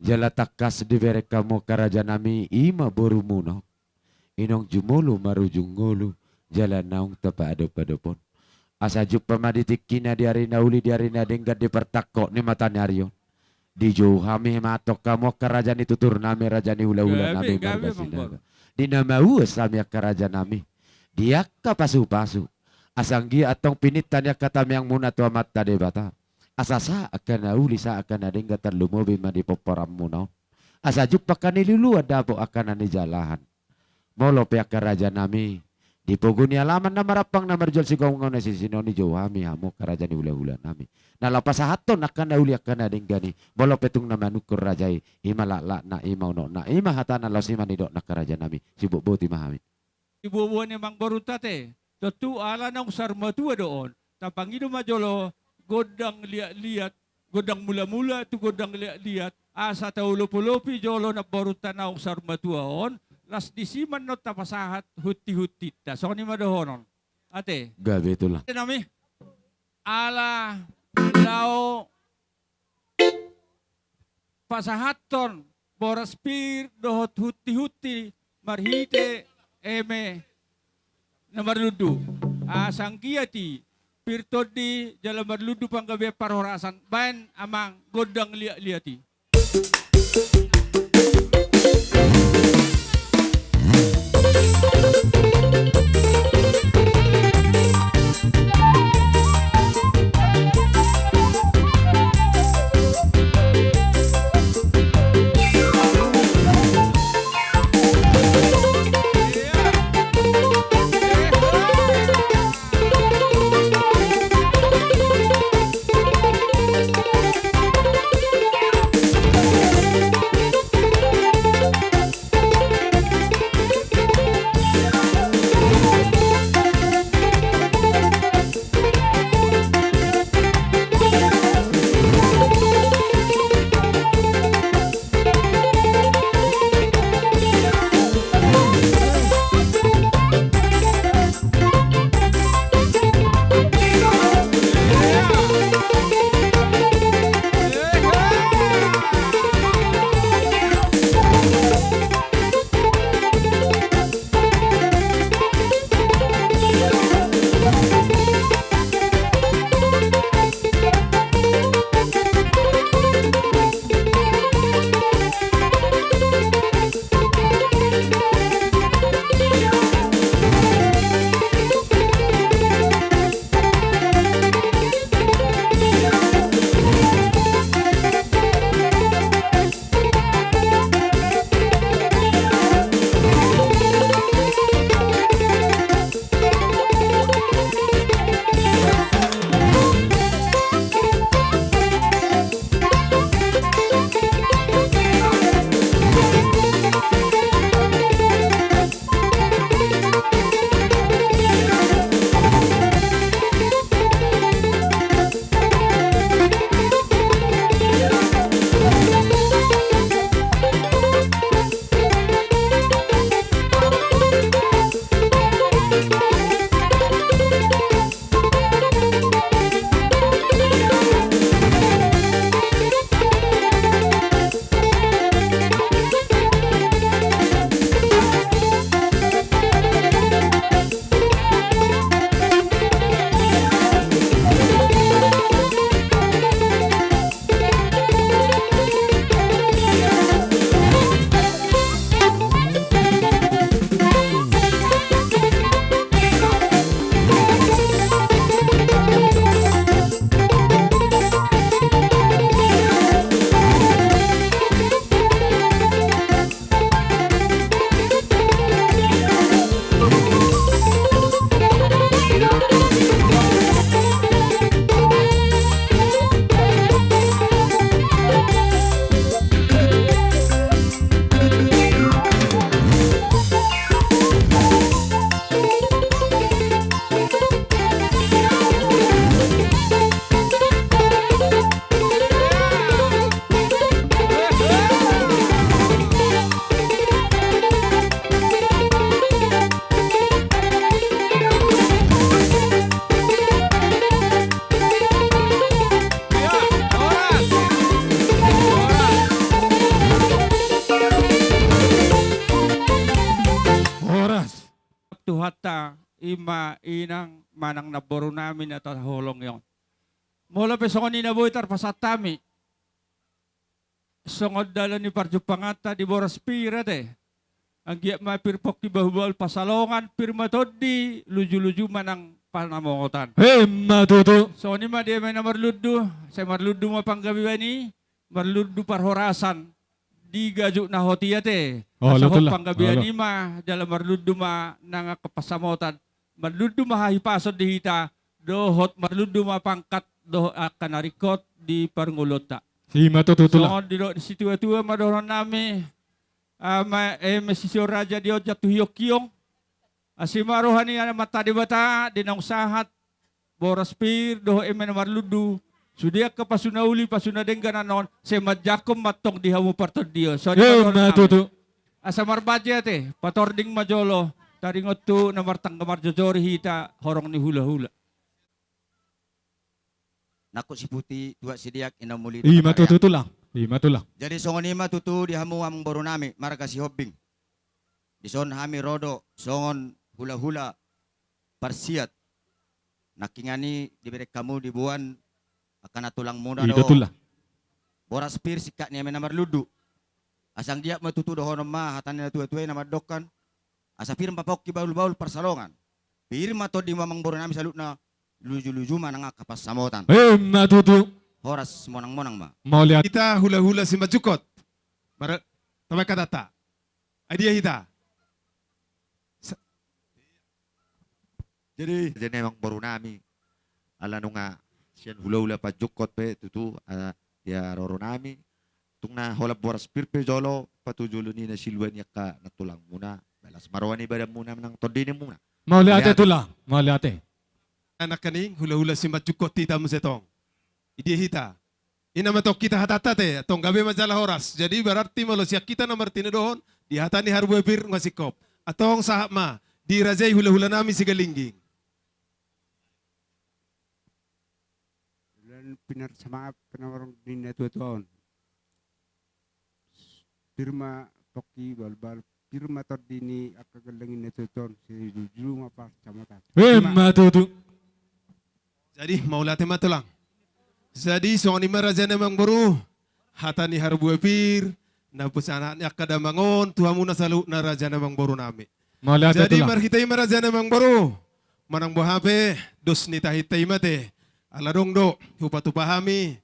Jala takas di berek kamu karaja nami ima boru muno. Inong jumolo marujung ngolo jala naung tapa adop-adopon. Asa jupa maditikina di hari nauli di hari nadenggat di pertakok ni mata nyarion. Di jauh hami matok kamu karaja ni tutur nami raja ni hula-hula nami marga sinaga. Di nama uas sami karaja nami. Dia ka pasu-pasu. Asanggi atong pinitan ya kata yang muna tua mata de bata. Asasa akan nauli sa akan ading gatar lumobi madi poporam muna. Asa jupa kanilulu adabo akan ani jalahan. Molo pihak karaja nami. Di poguni alaman na marapang na marjol si gongon na si sinoni jauh hami hamo karaja ni hula-hula nami. Nalapas haton akan nauli akan ading gani. Molo petung na manukur rajai. Ima la na ima uno na ima hatana losima ni dok na karaja nami. Sibuk boti mahami. Ibubuan ni mang boru tate. Tutu ala nang sarma tua doon. Tapangido majolo godang liat-liat, godang mula-mula tu godang liat-liat. asa taulupulopi jolo na borutan na sarmatuaon, las disiman no tapasahat huti-hutit ta. So ni madohonon. Ate, Gabi itulah. nami ala lao pasahaton boraspir dohot huti-huti marhite eme na marludu. Sangkiati pirtodi jalan marludu panggabe parorasan bayan amang godang liati. Tuhata ima inang manang naboro namin at holong yon. Mula pa songon ni nabuhay pasatami. Songod dala ni Parjo Pangata di Boras Pirat Ang giyak mapirpok di bahubal pasalongan pirmatod di luju-luju manang panamongotan. Matuto. So ni ma di may na marludu. Sa marludu mapanggabi ni marludu parhorasan. Di gajuk na hotiyate. Oh, Sa luto lah. panggabi ni ma dala marludu ma nang kapasamotan. Marludu mahipasod di hita. Dohot marludu mapangkat do kanarikot di parngulota. Si matuto lah. So di situa-tua madoron nami masisyo raja di jatuh yokyong. Asimarohani ana mata di bata dinang sahat boras pir doho emen marludu Sudia ka pasunauli pasunadenggan anon semadjakom matong dihamu partodio. So Matutu. asa marbaja te patording majolo taringot tu namartang kamar jojori hita horong ni hula-hula. Nako si Puti tua sidiak inamuli. Matutu tulang. Matulang. Jadi songon ima tutu dihamu among baru nami marga si Hobbing. Dison hami rodo songon hula-hula parsiat. Nakingani diberi kamu dibuan akan tulang muda do. Tulang. Boras pir sikak ni namar ludu. Asang dia matutu dohono ma hatane tua-tua nama dokan. Asa pir papok ki baul-baul persalongan. Pir mato di mamang baru nami salutna luju-luju manang kapas samotan. Matutu. Horas monang-monang ma. Mau lihat. Kita hula-hula si Majukot. Mara tamay katata. Idea hita. Jadi emang baru nami ala nunga sian hula-hula pa jukot pe tutu dia roro nami tung na holap boras pirpe jolo patujulo ni na silwan ya ka natulang muna balas marwani badam muna nang todini muna. Mau lihat tulang. Mau lihat. Anak kaning hula-hula si Majukot tita mo setong. Idea hita. Ina matok kita hatatate atong gabi majalah horas. Jadi berarti malo siya kita nomor tinudohon di hatani harbuepir ngasikop. Atong sahap ma di rajay hula-hula nami si galingging. Pinar sama penawarong din na tuon. Pirma toki balbal pirma tordini akagalangin na tuon si jujur mapa camatan. Matutu. Jadi mau latih matulang. Jadi soal lima raja namang baru hatani harbuepir napus anaknya kadamangon tuhamu nasalu na raja namang baru nami. Mau lihat Jadi tulang. marhitai maraja namang baru manang buhape dos nitahitai mate. Aladong do, hupatu pahami,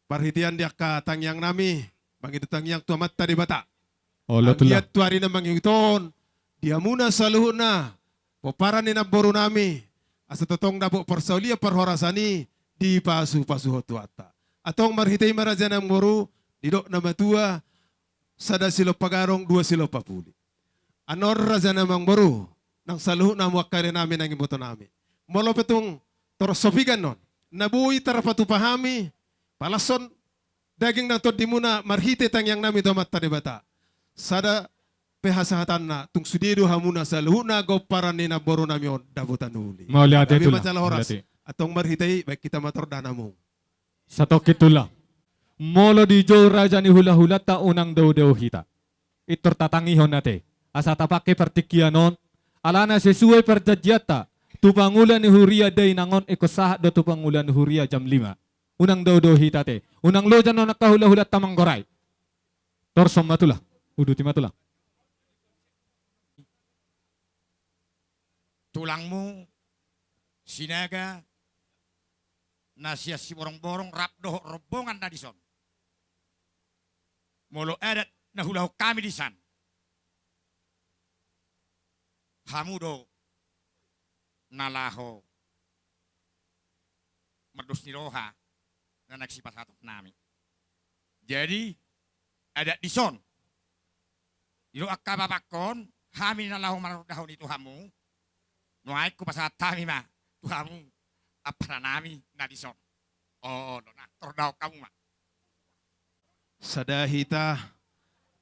parhitian dia ka tangyang nami, bagi tangyang tuamat tadi bata. Olo tulang. Giat tuari na manghiton, dia muna saluhut na, poparan ni na boru nami, asa totong dabo persaulia perhorasani, di pasu-pasu hotuata. Atong marhitai maraja ng boru, didok na matua, sada silo pagarong, 2 silo papuli. Anor raja namang boru, nang saluhut na muakari namin ang imuto namin. Molo petong, Toro sofigan non, nabuhi tarapatu pahami, palason, daging na di muna marhite tangyang nami tomat tadi bata. Sada pehasahatan na, tung sudido hamuna sa luhuna go para ni naboro nami on dabutan uli. Mau lihat Tapi tulang. masalah horas, atong marhite, baik kita matordana mo. Satoki tulang. Molo di jo raja ni hula-hula ta unang daw-daw hita. Itor tatangihon nate. Asa tapake partikianon, alana sesuai perjanjiata. Tupangulan ni Huria day nangon ikosahat do tupangulan ni Huria jam 5. Unang daw hitate. Unang lojan no nakahula-hula tamang goray. Torsom matula. Uduti matula. Tulangmu sinaga nasya si borong-borong rapdo robongan na dison. Molo adat na hulahu kami disan. Hamudo nalaho merdus ni roha na nagsipas hatop nami. Jadi ada dison. Ilo akababakon hami nalaho marudahon itu hamu. Nuai ku pasat tami ma tuhamu apa nami na dison. Oh, na tordao kamu ma. Sadahita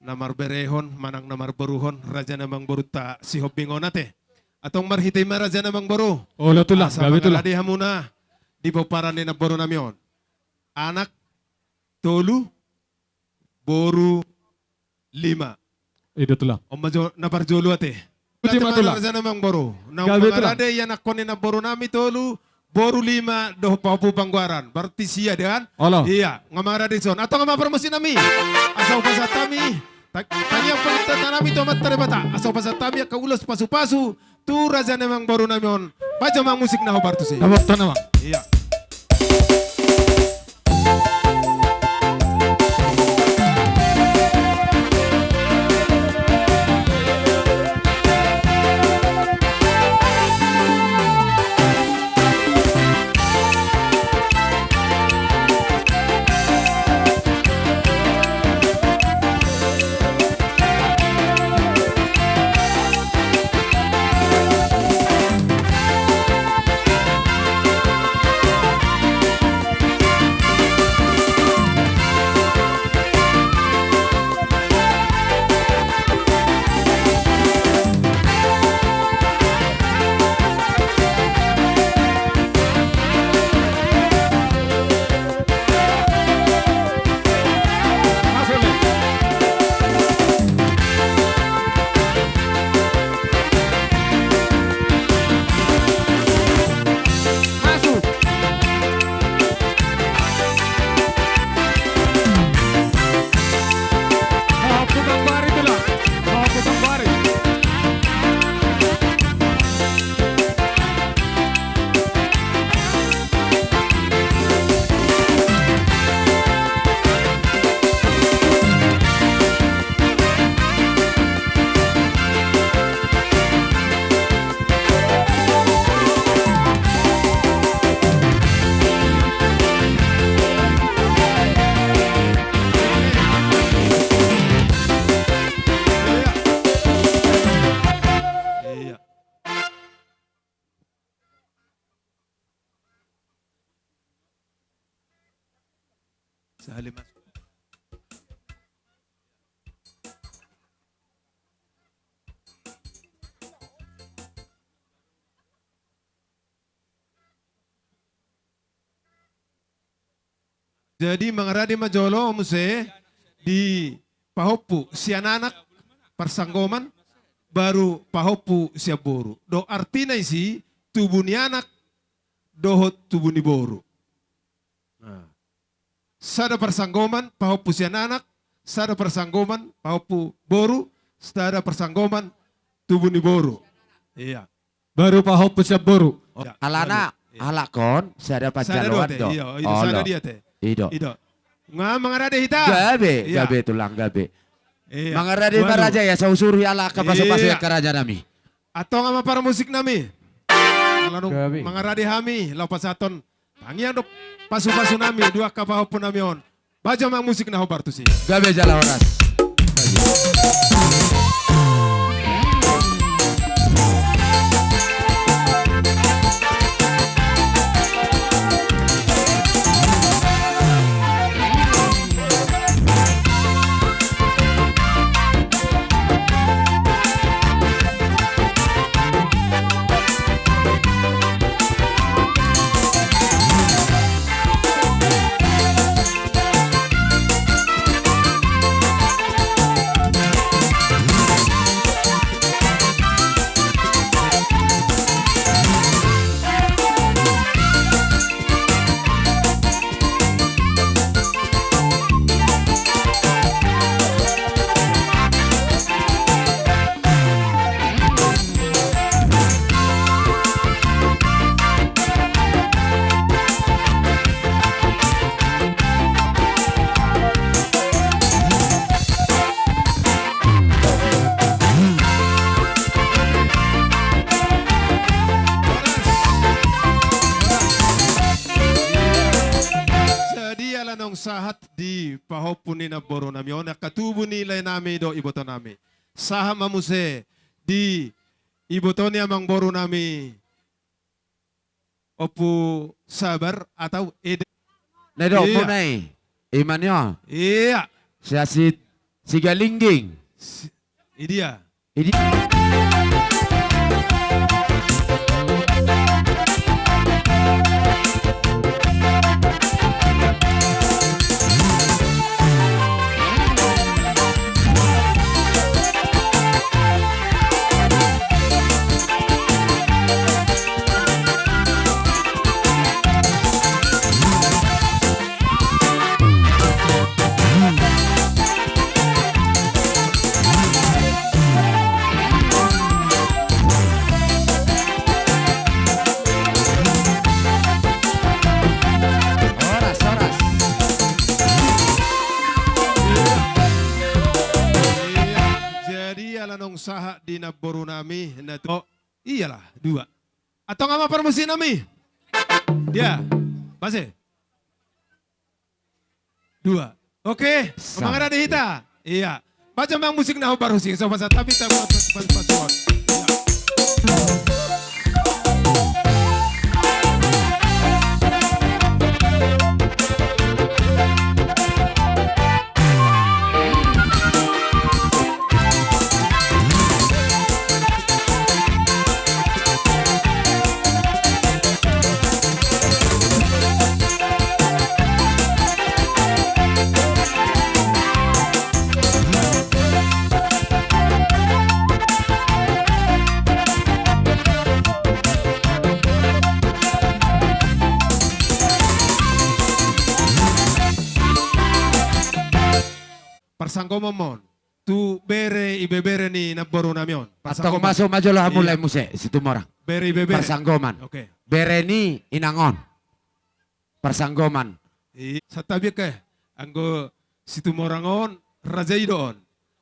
namar berehon manang namar beruhon raja namang beruta si hobbingon nate. Atong marhitay maraja namang baro. Olo tulang, gabi tulang. Asa hamuna di paparan ni na baro namion. Anak tolu boru 5. Itu tulang. Majo naparjolo ate. Ultima tulang. Raja namang baro. Nang Gabi tulang. mangarade yan ako ni na baro nami tolu boru 5 doh papu pangguaran. Berarti siya dengan. Olo. Iya, ngamarade son. Atau ngamapromosi nami. Asal pasatami. Tanya pagtata nami to mat bata. Asal pasatami kaulos pasu-pasu. Tu raja namang baru namion. Baca mang musik na hobar tu sih. Tabok to namang. Iya. Sahali mas. Jadi mengaradi majolo muse di pahopu si anak persanggoman baru pahopu si boru. Do artina isi tubuh ni anak dohot tubuh ni boru. Nah. Sada persanggoman pahopu si anak, sada persanggoman pahopu boru, sada persanggoman tubuh ni boru. Iya. Baru pahopu siap boru. Ya, Alana, alak kon, saya dapat sada dua jalan teh. do. Iya, itu sada dia teh. Ido. Ido. Nga mengarade hita. Gabe, Iya. gabe tulang gabe. Iya. Mangarade Waduh. baraja ya sausuri ala ka paso-paso Iya. ya kerajaan nami. Atau ngama para musik nami. Lalu Gabi. mengarade hami lapasaton. Tangian do pasu-pasu nami dua kapahopun nami on. Baja mang musik na hobar tu si. Gabe jala oras. Jadi ala nong sahat di pahopun ni na boro nami on. Katubu nilay nami do iboto nami. Saha mamuse di iboto ni amang boro nami. Opu sabar atau ede. Nedo Iya. po nai. Imanyo. Iya. Siya si Galingging. Idia. Ini oras, oras. Iya. Jadi ala nong saha di na boro nami na to. Iyalah dua. Atau ngama permusi nami? Dia. Base. Dua. Oke, kemana ada hita? Iya. Baca mang musik na baru sih. Sobat tapi tak pas-pasuan. Iya. Persangkomomon. Tu bere ibebere ni naboro namion. Atau masuk maju lah mulai Iya. muse situ morang. Bere ibebere. Persanggoman. Oke. Bereni inangon. Persanggoman. Sa tabi ke anggo situ morangon raja idon.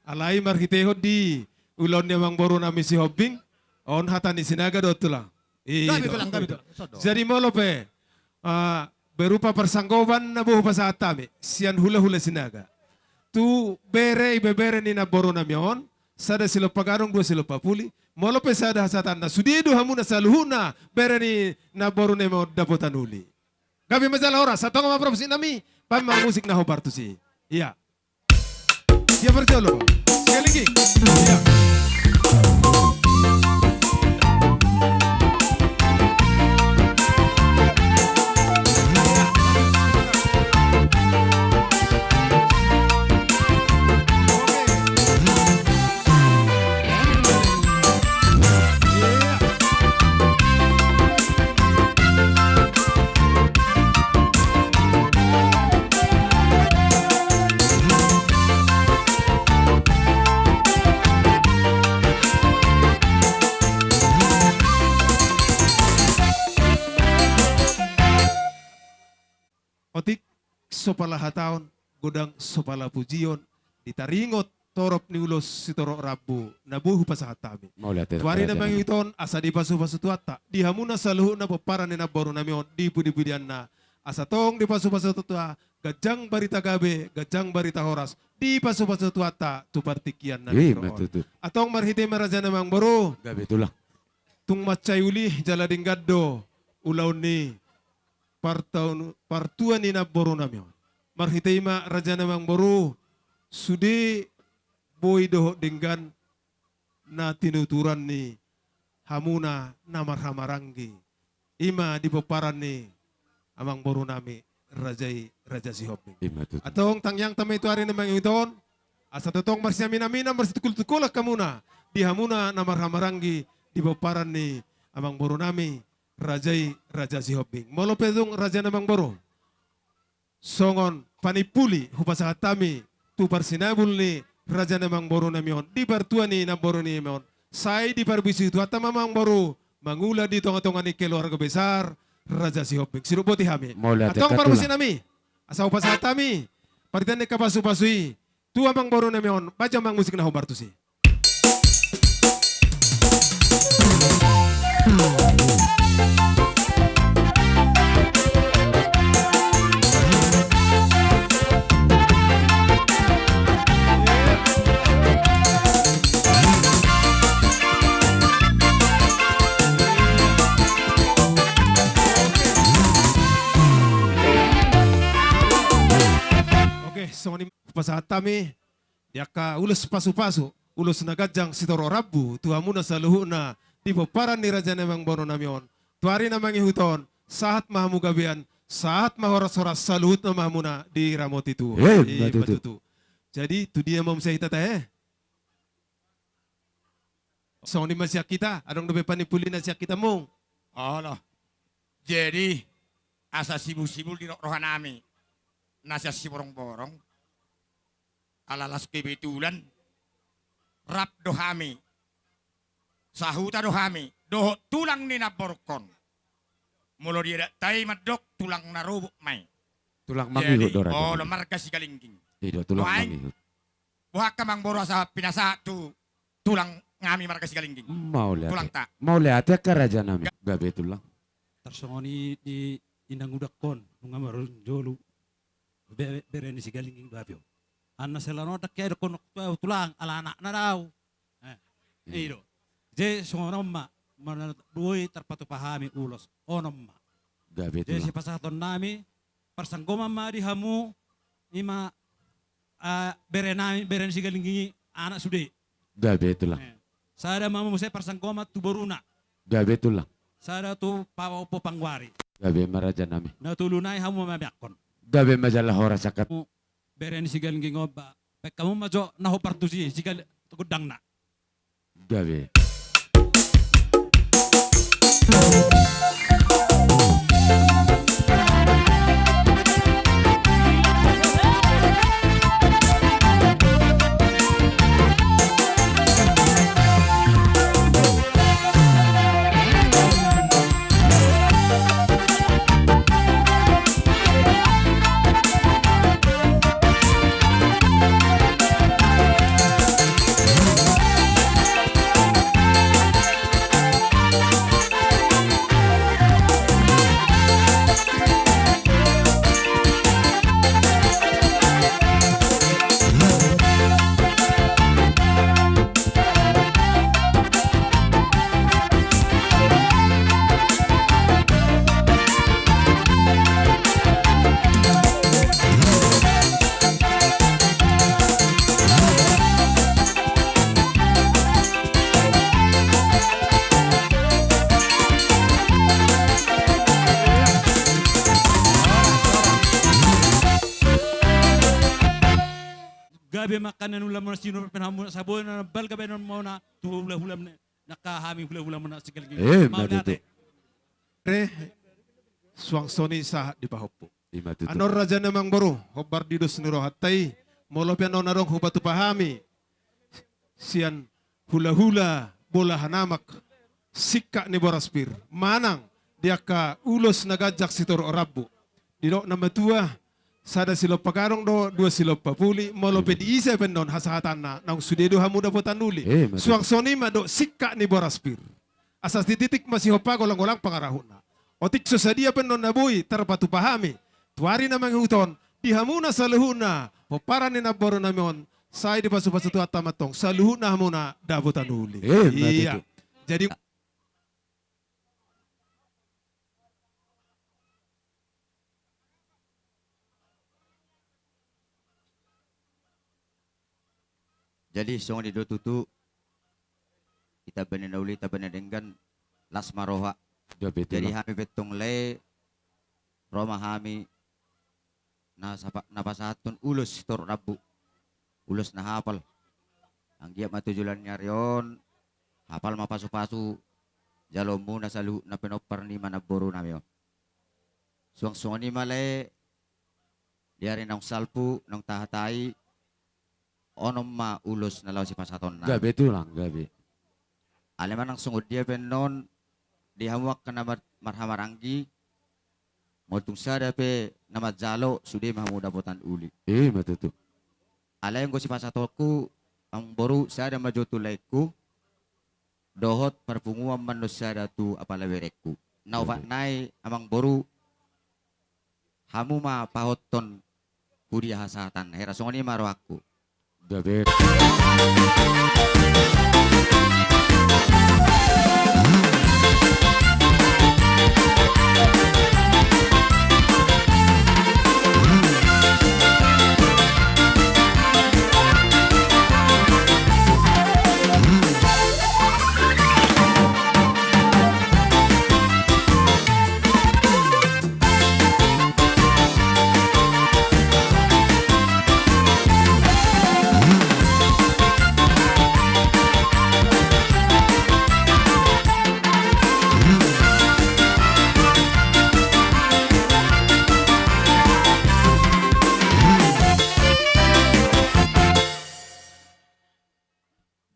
Alai marhiteho di ulon ni mang boro nami si hobbing. On hatani sinaga do tulang. Gabi tulang, gabi tulang. Jadi molope. Berupa persanggoman na buho pa sa atami. Siyan hula-hula sinaga. Tu bere ibebere ni naboro namion. Sada silo pagarong dua silo papuli. Molope sada hasatan na sudido hamuna saluhuna. Bere ni naboro namion dapotan uli. Gabi masalah oras. Satu ngama profesi nami. Pamang musik na Hubartusi. Iya. Siap berjolo. Sekali lagi. Iya. Otik sopala hataon, godang sopala pujion, ditaringot torop ni ulos si torok rabu, nabuhu pasahatami. Mau lihat Tuari na mangiton, asa di pasu-pasu tuata, di hamuna sa luhu na paparan ni nabaru namion, di pudi-pudian na, asa tong di pasu-pasu tuata, gajang barita gabe, gajang barita horas, di pasu-pasu tuata, tu partikian na niroon. betul. Atong marhite maraja namang baru, Gabe tulang. tung macay uli, jalading gaddo, ulaw ni, partuan ni nabaru namion. Marhite ma raja namang baru, sudi boy doho dengan na tinuturan ni hamuna na marhamaranggi. Ima di paparan ni amang baru nami raja si Hobing. Atong tangyang tamay tuari na mga iton, asa totong marsiamin-amina marsitukul-tukulak kamuna, di hamuna na marhamaranggi di paparan ni amang baru nami raja si Hobing. Molo pedong raja namang baru, songon panipuli hupasahat tami tupar sinabul ni raja namang baru namion di bartuan ni nambaru ni mion say di parbisi itu atama mamang baru mangula di tonga-tonga ni keluarga besar raja si Hobing sirupoti hami atong parbisi nami asa hupasahat tami paritan ni kapasu-pasui tu amang baru namion baca mang musik na hubartusi. Songoni pasahat tami yaka ulos pasu-pasu ulos nagajang sitoro rabu tuhamuna sa luhuna di paparan ni raja namang baru namion tuari namang ihuton saat mahamu gabian saat mahoras-horas sa luhut na mahamuna di ramot itu batutu. Jadi tu dia mau saya tata songoni masya kita adong dobe panipuli na siya kita mong Allah. Jadi asa sibul-sibul di rohanami. Nasa si borong-borong alalas kebetulan rap dohami sahuta dohami doho tulang ni naborkon mulo dia tay madok tulang narubuk mai Tulang mangihut dora. Oh lo marka si kalingking Tidak tulang mangihut. buah kamang boro asa pinasa tu tulang ngami marka si kalingking Mau lihat. tulang tak Mau lihat ya ke raja nami. Gabe tulang. Tarsongoni di indang udakon nunga marun jolu. Bereni si galinging babyo. Anna selano tak kaya kon tulang ala anak na daw. Iyo. Je sonoma mana duoi terpatu pahami ulos onomma. Gabe Je si tulang. pasaton nami persanggoma mari hamu ima beren si galinging anak sude. Gabe tulang. Sada mamu saya persanggoma tu boruna. Gabe tulang. Sada tu pawa po pangwari. Gabe maraja nami. Natulunay hamu mabiakon. Gabe majalah horas sakat. Beren sigal ngingoba. Pek kamu majo naho partusi sigal gudang na. Gabe. gabe makanan ulam na sino penhamu sabon na bal gabe na mau na tu hula-hula na nakahami hula-hula na sekali. Matutu. Re, suang soni sah di pahoppo. Matutu. Anor raja namang baru, hobar didos niro hatai, molopian onarong hubatu pahami. Sian hula-hula bola hanamak, sikka ni boraspir, manang dia ka ulos nagajak sitor orabu. Didok nama tua, sada silop pagarong do, dua silop papuli, molope di isa pendon hasahatan na, nang sudedo hamuda potanuli. Suang soni ma do sikka ni boraspir. Asas dititik masih hopa golang-golang pangarahuna. Otik susadia pendon nabui terpatu pahami. Tuari namang huton, dihamuna saluhuna, hopara ni naboro namion, saya di pasu-pasu tuat tamatong, saluhuna hamuna dabutan uli. Iya. Jadi song di do tutu kita benar uli kita benar dengan las maroha. Jadi kami betong le Roma kami na pasatun ulus tor rabu ulus na hapal ang giap matujulan nyarion hapal mapasu-pasu jalo muna sa luhu na pinopar ni manaboro namin suang ni male diari ng salpu ng tahatay onom ma ulus na law si pasaton na Gabi itu lang, gabi. aleman ang sungod dia penon dihamuak ka na marhamaranggi Multung sada pe nama jalo sudah mahamuda botan uli. Matutu. Ala yang si pasatoku ang boru sada majotulaiku dohot perpunguan manusia tu apala berekku. Naufat nai amang boru hamu ma pahoton kudia hasatan. Hera songoni maro aku. Gabe.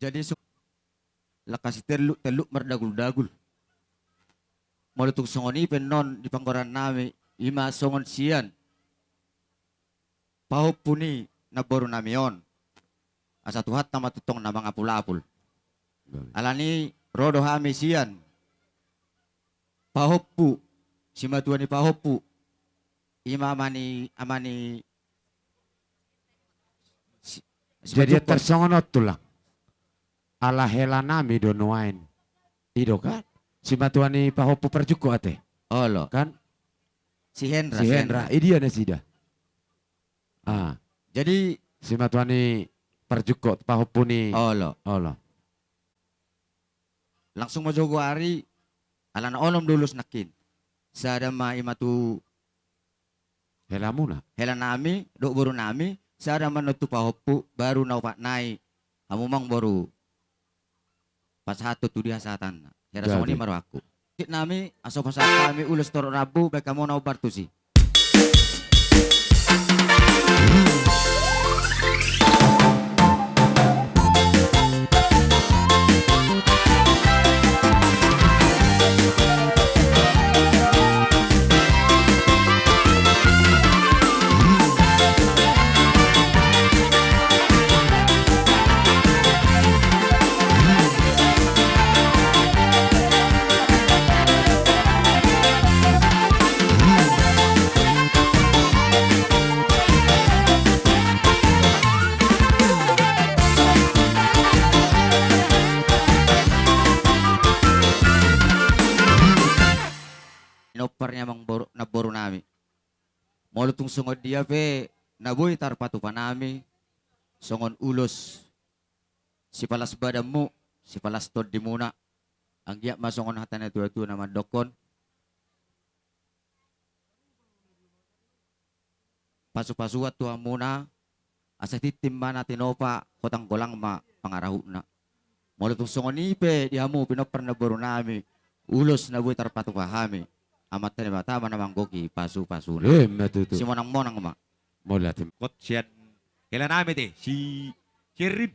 Jadi lakasi teluk merdagul-dagul. Molutuk songoni penon di panggoran nami ima songon sian. Pahupuni na boru namion. Asa tuhat nama tutong na mga apul-apul. Alani rodo hami sian. Pahupu si matuani pahupu. Ima amani Jadi tersongonot tulang. Ala hela nami donoain. Ido kan? Si matuani pahopu perjuko ate. Olo. Kan? Si Hendra. Si Hendra. Idia na sida. Ah. Jadi si matuani perjuko pahopu ni. Olo. Olo. Langsung majogo ari. Alana onom dulus nakin. Sada ma imatu. Hela muna. Hela nami. Dok baru nami. Sada manutu pahopu. Baru naupat nai. Hamumang baru. Pas satu tu dia satan. Hera songoni maru aku. Kit nami aso pas kami ulus toro rabu baik kamu nau bartusi. Inopernya mang boru nami. Molutung sungod dia pe naboy tarpatu panami. Songon ulus. Si palas badamu, si palas tod di muna. Ang giyak masongon hatan na tuwa naman dokon. Pasu-pasuat tuwa muna. asa titim mana tinopa kotang golang ma pangarahuna. Molo tung songoni pe dihamu pinopar na boru nami ulos na buhay tarpatu pahami. Amat tani bata mana manggoki pasu-pasu. Matutu. Si monang-monang ma. Mula tim. Kot siyan. Kailan namin si Rib.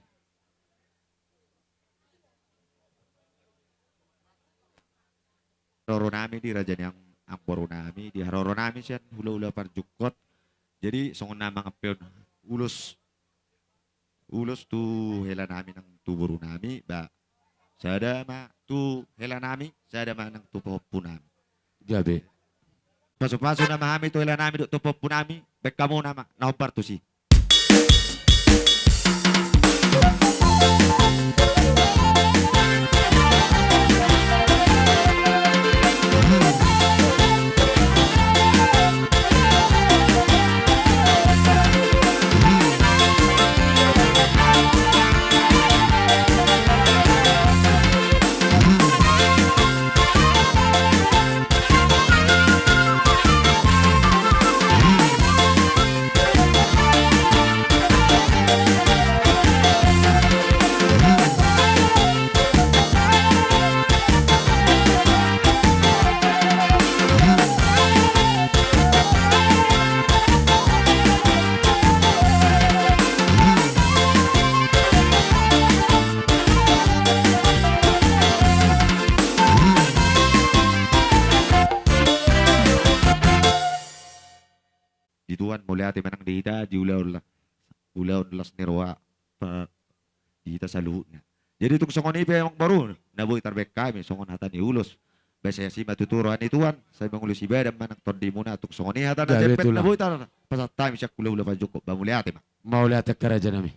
Roro namin di raja yang ang boro namin. Di haroro namin siyan hula-hula parjukot. Jadi songon na mga peon ulos tu hela namin ng tuburo namin ba sada ma tu hela namin sada ma ng tupopo namin. Gabi. Paso-paso na mahami tu hela namin do tupopo namin. Bek kamu nama naupar tu si. Dituan mulai ati manang dita di ulaw las nirwa pa dita sa luhutnya. Jadi itong songon ipe yang baru nabuhi tarbek kami songon hatan ni ulos. Basa si matuturoan ituan sa mga ulos iba manang tondi muna itong songon ni hatan na jepet nabuhi tar pasat time siya kula-ula pa joko ba mulai ati ma. Mauli ati karaja nami.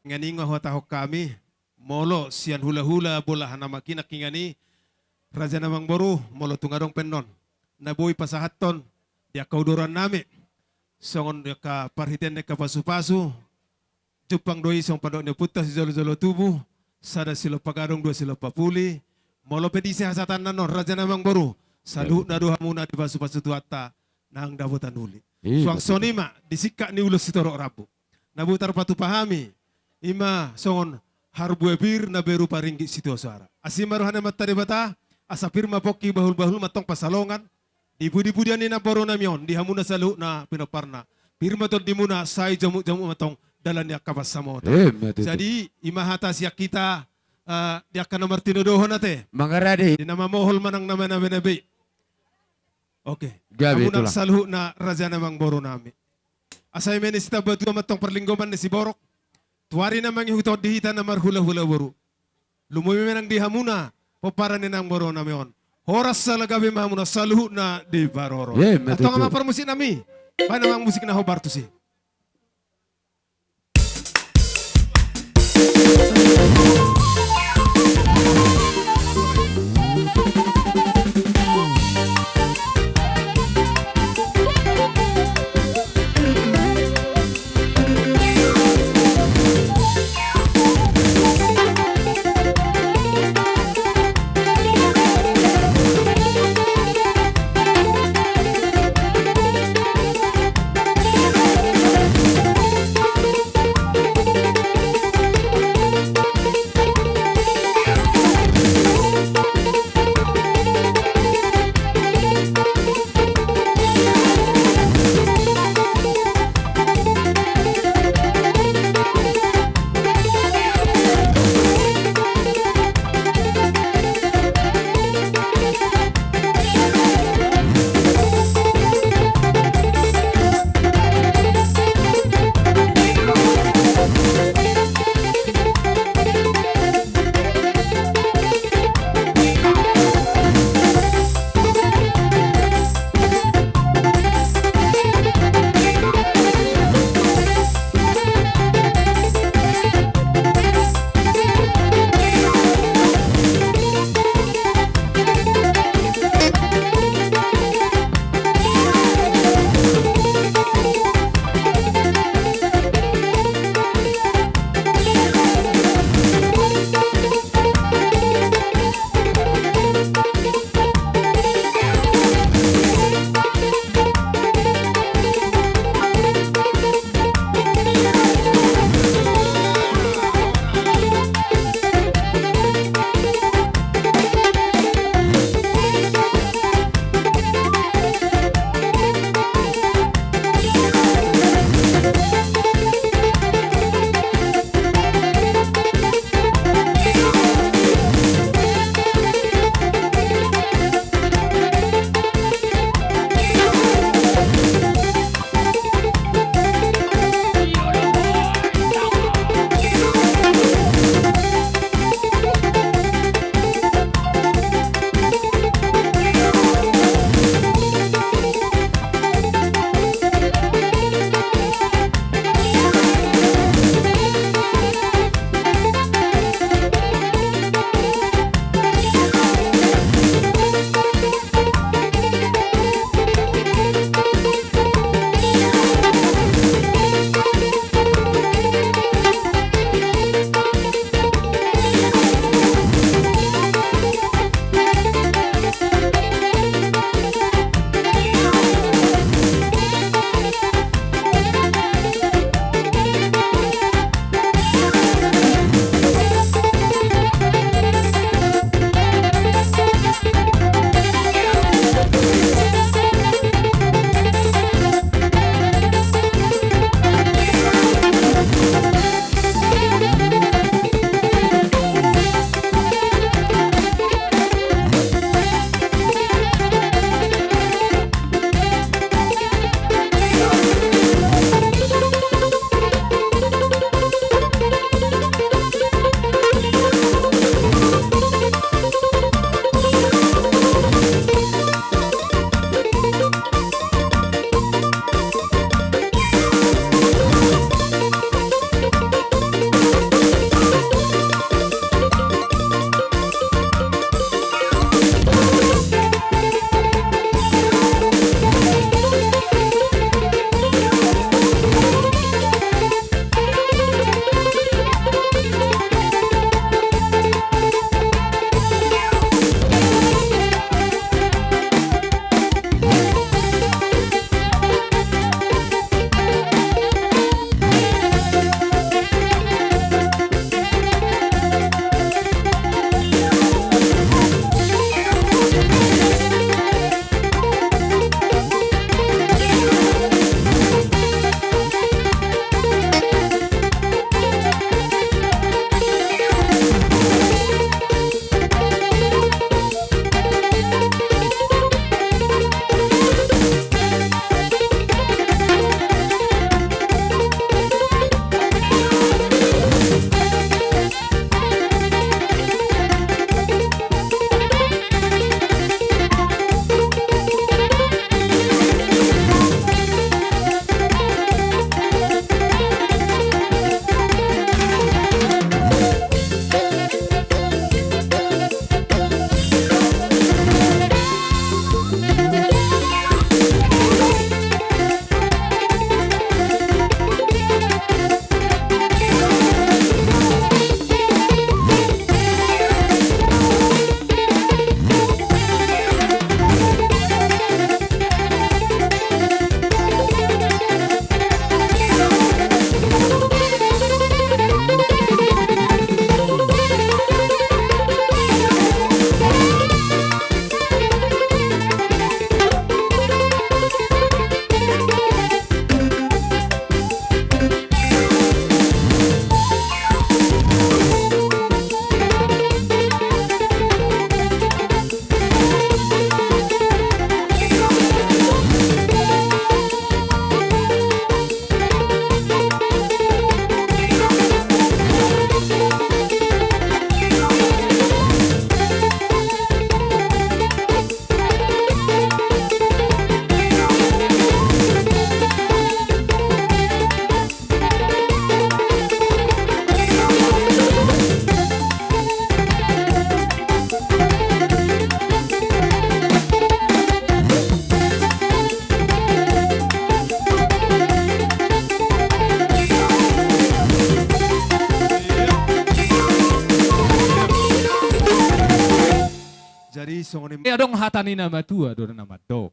Ngani nga hotahok kami molo sian hula-hula bola hana makina kingani raja namang boru molo tungadong pennon nabuhi pasahaton dia kauduran nami. Songon ka parhiten ka pasu-pasu jupang doi song padok ne putas jolo-jolo tubuh sada silo pagadong dua silo papuli molo pedisi hasatan nanon raja namang boru salu na duha muna di pasu-pasu tuata nang dabutan uli suang sonima disikak ni ulos sitoro rabu nabutar patu pahami ima songon harbu ebir na beru paringgi situ suara asimaruhana matari bata asapir mapoki bahul-bahul matong pasalongan di budi-budian ni na boro na miyon, di hamuna sa luho na pinoparna. Pirma to di muna say jamu-jamu matong dalan niya kapas sa moto. Jadi imahata siya kita di akan nomor tinudohon nate. Mangaradi. Di namamohol manang naman na benabi. Okay. Gabi Hamunang itulah. sa luho na raja namang boro nami. Asay menisita batu matong perlinggoman ni si Borok. Tuwari namang ihuto dihita na marhula-hula boro. Lumumi menang di hamuna. Popara ni nang boro nami on. Horas sa lagabi mamuna saluhu na di baroro. Atau nga maparmusik nami. Paano ang musik na hobarto si? Jadi songoni Adong hatani nama tua do nama do.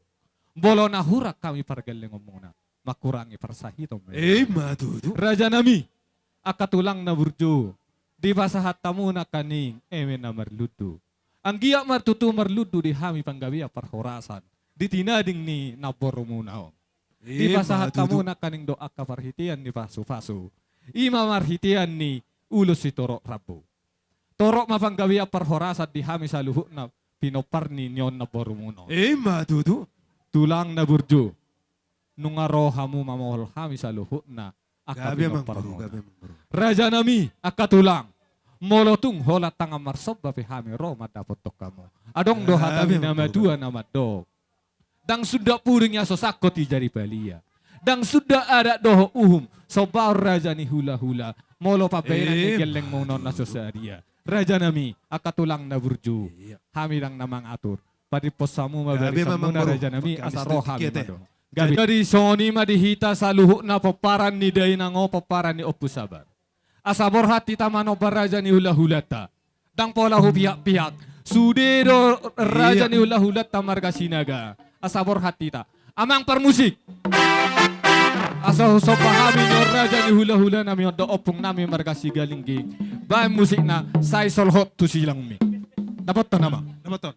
Bolo na hurak kami pargaling ngomongna. Makurangi persahito. matutu. Raja nami akatulang na burjo. Di pasahat tamu na kaning eme na marludu. Ang giya martutu marludu di hami panggawiya parhorasan. Di tinading ni naboro muna. Di pasahat tamu na kaning doa kaparhitian ni pasu-pasu. Ima marhitian ni ulo si Toro Rabu. Toro mapanggawiya parhorasan di hami sa luhut na pinopar ni nyon na boromuno. Matutu. Tulang na burjo. Nung aroha mo mamahol hami sa luhut na Gabi mang akapinopar gabi mo. mang Raja nami akatulang. Molotung holat tanga marsob bapi hami roma dapat tok kamu. Adong do hatami nama dua nama do. Dang sudah puringnya sosako ti jari balia. Dang sudah ada doho uhum. Sobar raja ni hula-hula. Molo paberan ni geleng mo non na sosaria. Raja nami akatulang na burju. Hami lang namang atur. Padipos samu mabari samuna raja nami asaro hami madong. Gabi. Jadi soni madihita sa luhuk na paparan ni dainango paparan ni Opu Sabar. Asabor hati tamano baraja ni hula-hulata. Dang pola hu pihak-pihak. Sudero raja ni hula-hulata marga sinaga. Asabor hati ta. Amang permusik. Asa so pahami ni raja ni hula-hula nami do opung nami marga sigalingging. Bae musik na sai sol hot tu silang mi. Dapat to nama. Dapat to.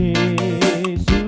Jesus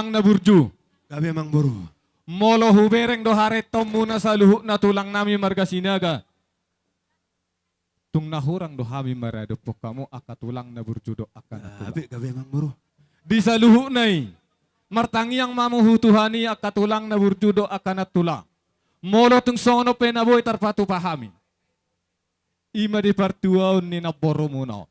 tulang na burju. Gabi mang boru. Molo hubereng do haretom muna sa luhut na tulang nami marga sinaga. Tung nahurang do hami marado po kamu akatulang na burju do akan Gabi mang boru. di sa luhut nai. Martangiang mamuhutuhani akatulang na burju do akan tulang. Molo tung sono penaboy tarpatu pahami. Ima di partuaon ni naboro muna.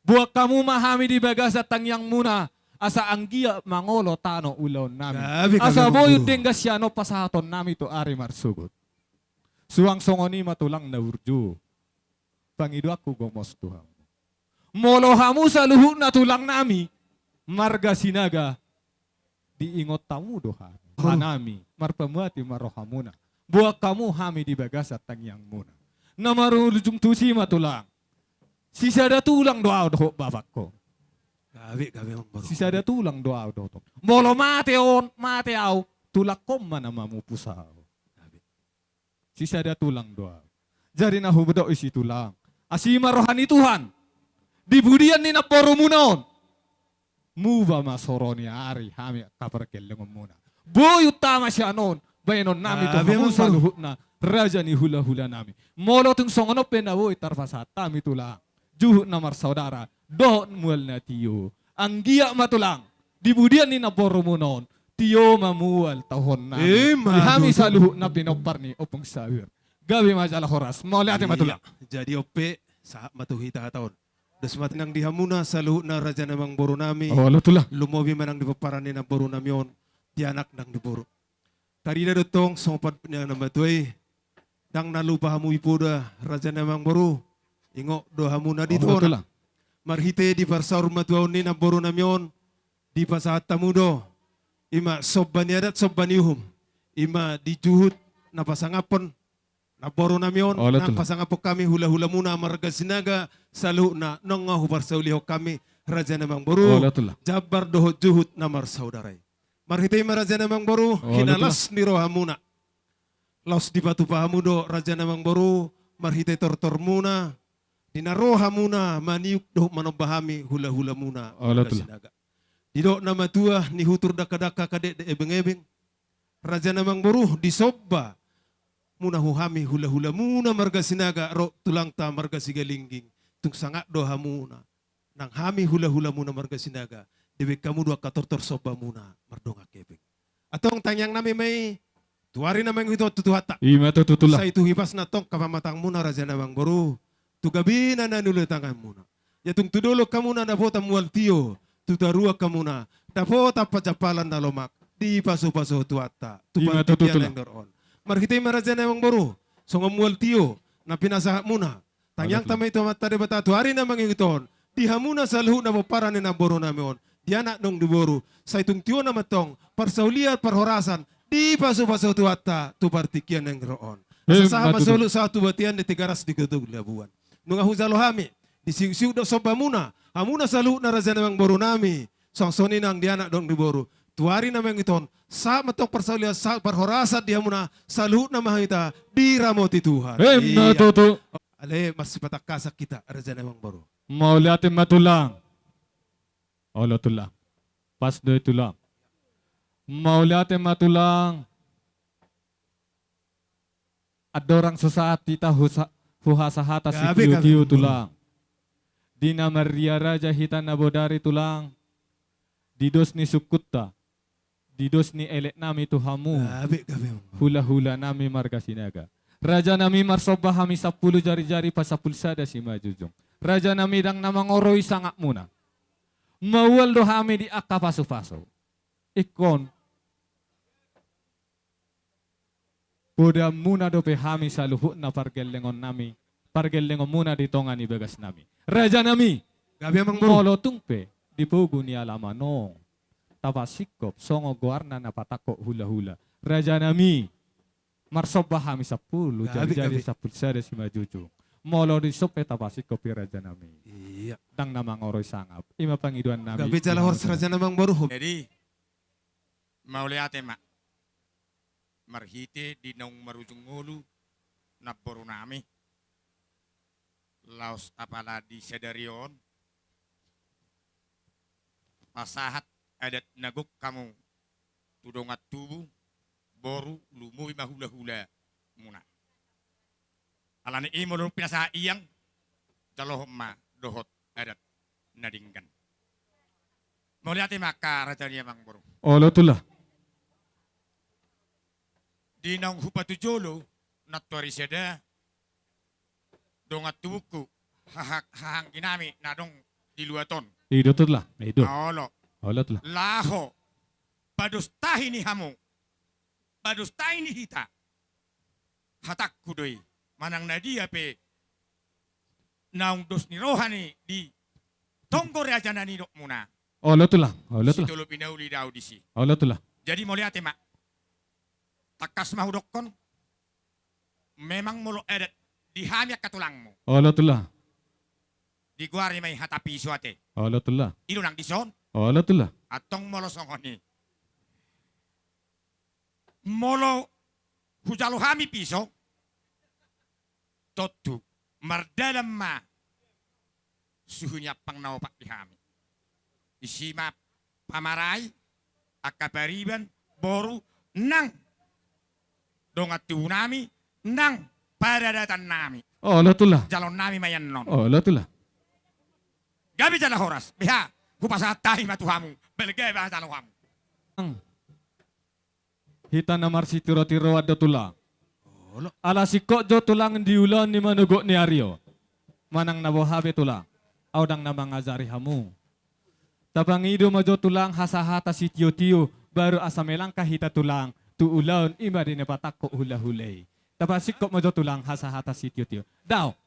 Buat kamu mahami di bagas at tangyang muna. Asa anggia mangolo tano ulaw nami. Asa boyo denggas siano pasahaton nami to ari marsugot. Suang songoni matulang na urju. Pangido ako gomos Tuhan. Molo hamu sa luhut na tulang nami. Marga sinaga. Diingot tamu doha. Hanami. Marpamuati marohamuna. Buat kamu hami di bagas at tangyang muna. Namarulujung tusi matulang. Sisada tulang doa doho babak ko. Gabi mang boru. Sisada tulang doa doho. Molo mate au tulak kom mana mamupusaw. Sisada tulang doa. Jadi nahubedo isi tulang. Asima rohani Tuhan. Dibudian ni naporo munaon. Muba masoroni ari hami kapar kelengom muna. Boy utama siya non. Bayanon nami to hamusa luhut na. Raja ni hula-hula nami. Molo tung songono penawoy tarfasat tami tulang. Juhut namar saudara. Dohot mual na tiyo. Ang giya matulang. Dibudian ni naporo munaon. Tiyo mamual tahon nami. Hami sa luhut na pinopar ni opong sawir. Gabi majalah horas. Mole ate matulang. Jadi ope sa matuhita taon. Das matinang dihamuna sa luhut na raja namang boru nami. Oh, lutulah. Lumobi manang dipaparani na boru nami on. Tianak nang diburu. Tarida dotong sompat niya na matuay. Dang nalupa hamu ipuda raja namang boru. Ingo do hamuna dito. Oh, lutulah. Marhite di parsaur matuaw ni na boru nami on. Di pasahat tamudo. Ima sobban yadat sobban yuhum. Ima dijuhut na pasangapon. Naboro namion, Oh, nang pasangapok kami hula-hula muna marga sinaga salu na nong hubarsaulihok kami raja namang boru. Jabar doho juhut namar saudaray. Marhitay maraja namang boru, hinalas ni rohamuna. Los di batu pahamudo raja namang boru, marhitay tortor muna. Dinaroha muna, maniuk doho manobahami hula-hula muna marga sinaga. Dido nama tua ni hutur daka-daka kadek de ebeng-ebeng. Raja namang boru disobba. Muna huhami hula-hula muna marga sinaga ro tulang ta marga sigalingging tung sangat doha muna nang hami hula-hula muna marga sinaga dewe kamu dua katortor soba muna mardonga kebeng atong tanyang nami may tuari namang ito tutuhata Ima tutulah. sa itu hipas na tong kapamatang muna raja namang boru tugabi na nanulitangan muna yatung tudolo kamu na napota mual tiyo tutarua kamu na napota pajapalan na lomak di paso-paso tuata Ima tupantikian tutulah. yang doron. Marhitay maraja namang boru. So ngamual tiyo na pinasahat muna. Tanyang tamay ito matari batatu. Hari namang iton. Dihamuna sa luhut na para ni naboro namin. Dianak nung diboro. Sa itong tiyo na matong. Parsauliat parhorasan. Di paso-paso tuwata. Tupartikyan ng roon. Sa masulu sa tubatian di tigaras di kutug labuan. Nung ahuzalo hami. Di siw do soba muna. Hamuna sa luhut na raja namang boro nami. Songsoni nang dianak nung diboro. Tuari namang iton, sa matok parsaulian sa parhorasat dia muna, sa luhut na mahita, di ramoti Tuhan. Natutu. Ale, mas patakasak kita, raja namang baro. Mauli atin matulang. Olo tulang. Pas do tulang. Mauli atin matulang. Adorang sesaat kita huhasahata si kiu tulang. Dina Maria Raja hitan nabodari tulang. Didos ni sukutta. Didos ni elek nami Tuhamu. Hula-hula nami marga sinaga. Raja nami marsoba hami 10 jari-jari pasapulsada si majujung. Raja nami dang namang oroi sangak muna. Mawal do hami di akka paso-paso. Ikon. Buda muna do pe hami sa luhut na pargelengon nami. Pargelengon muna di tongan ibagas nami. Raja nami. Gabi amang molo tungpe. Di pugu ni alamanong. Tapasikop, songo guarna na patako hula-hula. Raja nami, marsoba hami 10, jadi-jadi 10 sada si majuju. Molo di sope tapasikop raja nami. Iya. Dang namang oroy sangap. Ima pangiduan nami. Gabi jala hors raja namang baru. Jadi, mauliate mak. Marhite di nong marujung ngulu, naboro nami. Laos tapala di sedarion. Pasahat adat naguk kamu tudongat tubuh boru lumui mahula-hula muna. Alani imo dong pinasa iyang dalohma dohot adat nadinggan. Mauliati maka raja niya mang boru. Olatullah. Di nang hupatu jolo natwari seda dongat tubuhku hahang kinami nadong di luaton. Idotullah. Idot. Olo. Olatullah. Laho padustahi ni hamu. Padustahi ni hita. Hatak kudoi. Manang nadia pe naung dos ni rohani di tonggo raja nani dok muna. Olatullah. Olatullah. Situlo pinauli daw disi. Olatullah. Jadi mau lihat mak. Takas mahudokon. Memang mulu edet dihamyak katulangmu. Olatullah. Di guari may hatapi suate. Olatullah. Ilo nang dison. Olatullah. Atong molo songoni. Molo hujalo hami piso. Totu mardalam ma suhunya pang naopak di hami. Isima pamarai akabariban boru nang dongat nami nang paradatan nami. Olatullah. Jalon nami mayan non. Olatullah. Gabi jala horas. Biha kupasa tahi matuhamu. Belgai bahasa lohamu. Hita namar si tiro-tiro adatullah. Ala sikok jo tulang diulan ni manugok ni Aryo. Manang nabohabe tulang. Audang namang azari hamu. Tabang ido majo tulang hasahata si tiyo-tiyo. Baru asamelang kahita tulang. Tuulaun ima din patakko hula-hulay. Tabang sikok majo tulang hasahata si tiyo-tiyo. Daw.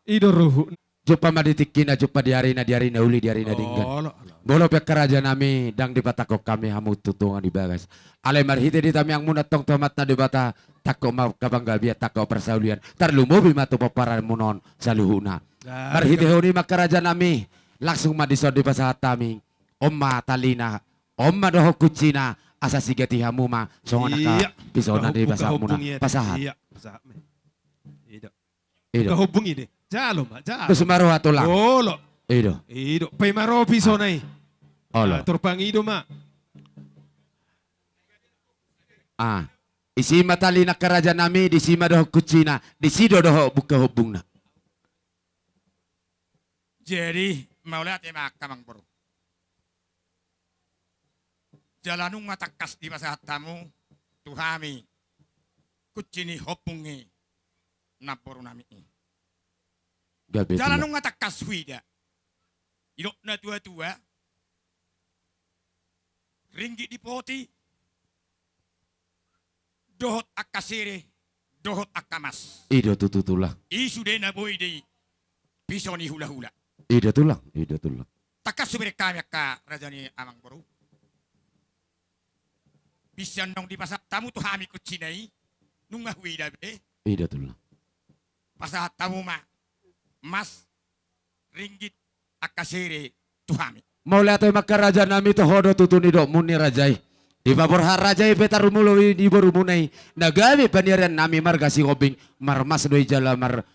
Ido ruhu. Jupa maditikin na jupa diari na uli diari na dinggan. Bolo pek kerajaan nami dang di patakok kami hamu tutungan di bagas. Ale marhite di tami ang munat tong tomat na di bata takko mau kabangga biat takko persaulian. Tarlumo bimatu paparan munon saluhuna. Marhite honi mak kerajaan nami langsung madisod di pasahat tami. Omma talina, omma doho kucina asa sigati hamu ma songon naka pisona di pasahat muna. Pasahat. Ido. Kahubungi deh. Jalo ma, jalo. Terus maruh atulang. Olo. Ido. Ido. Pay maro piso na Olo. Turpang ido ma. Isi matali na kerajaan nami di sima doho kucina, di sido doho buka hubung na. Jadi mau lihat ya mak kamang bro. Jalanung ngatakas di masa tamu tuhami kucini hopungi naporu nami. Jalanung ngatakas huida. Idok na tua-tua. Ringgit di poti. Dohot akasere, dohot akamas. Ido tutulah. Isu de na boy de piso ni hula-hula. Ido tulang. Takas subere kami ka rajani amang boru. Bisa nong di pasar tamu tuh hami kucinai. Nungah wida be. Ido tulang. Pasar tamu ma. Mas ringgit akasere tuh hami. Mau lihat mak kerajaan nami to hodo tutuni do muni rajai. Di babor harajai petar rumului di borumunai. Nagawi panirian nami marga si hobing marmas doi jala mar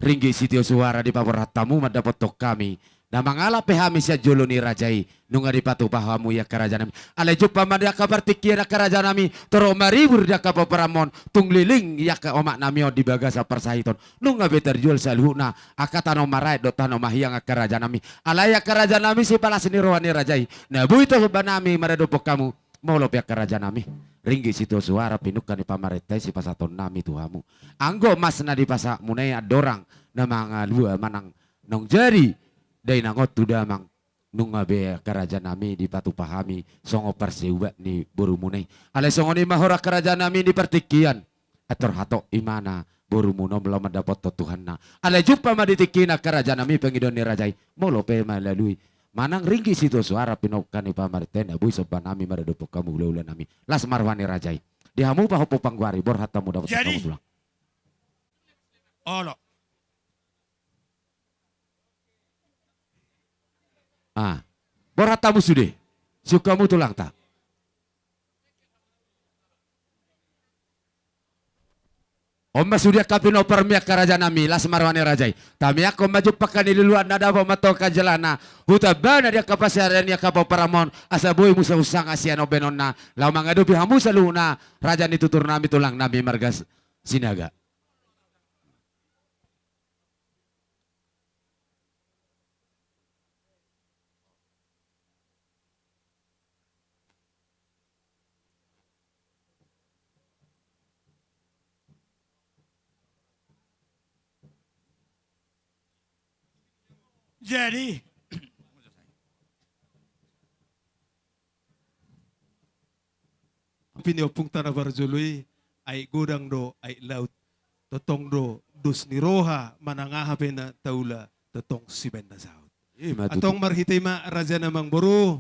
ringgi sitio suara di babor hatamu madapat tok kami. Na mangala pehami siya jolo ni rajai nunga di patu pahamu ya kerajaan nami. Ale jupa madia kabar tikia na kerajaan nami toro maribur dia kapaparamon tungliling ya ka omak nami di bagasa persahiton nunga beter jual salhuna akatano marai dotano mahiyang kerajaan nami. Alaya kerajaan nami si pala seni rohani rajai. Na buito nami maradopok kamu. Mau pihak kerajaan nami ringgi situ suara pinukan di pamaretai si pasaton nami tuhamu anggo mas na di pasak munai adorang na mga lua manang nong jari day nangot tu damang nunga be kerajaan nami di patu pahami songo perseuba ni boru munai ale songo ni mahora kerajaan nami di pertikian atur hato imana boru muno belum mendapat Tuhan na ale jumpa maditikina kerajaan nami pengidon ni rajai mau pe malalui manang ringgi situ suara pinokan ni pamariten abu sopan nami maradopok kamu ulah nami las marwani rajai dihamu pahopo pangguari bor hatamu dapat jadi kamu pulang. Olo Bor hatamu sudah sukamu tulang tak Oma sudia kapino permiak kerajaan nami las marwane rajai. Tami ako maju pakan ililuan na dapat matoka jalana. Huta bana dia kapasiran dia kapau paramon. Asa boy musa usang asiano benon na. Lau mangadupi hamu saluna. Raja ni tutur nami tulang nami margas sinaga. Jadi, Piniopung tanah barjului ay gudang do ay laut totong do dus ni roha manangaha pena taula totong siben na saut. Atong marhitima raja namang boru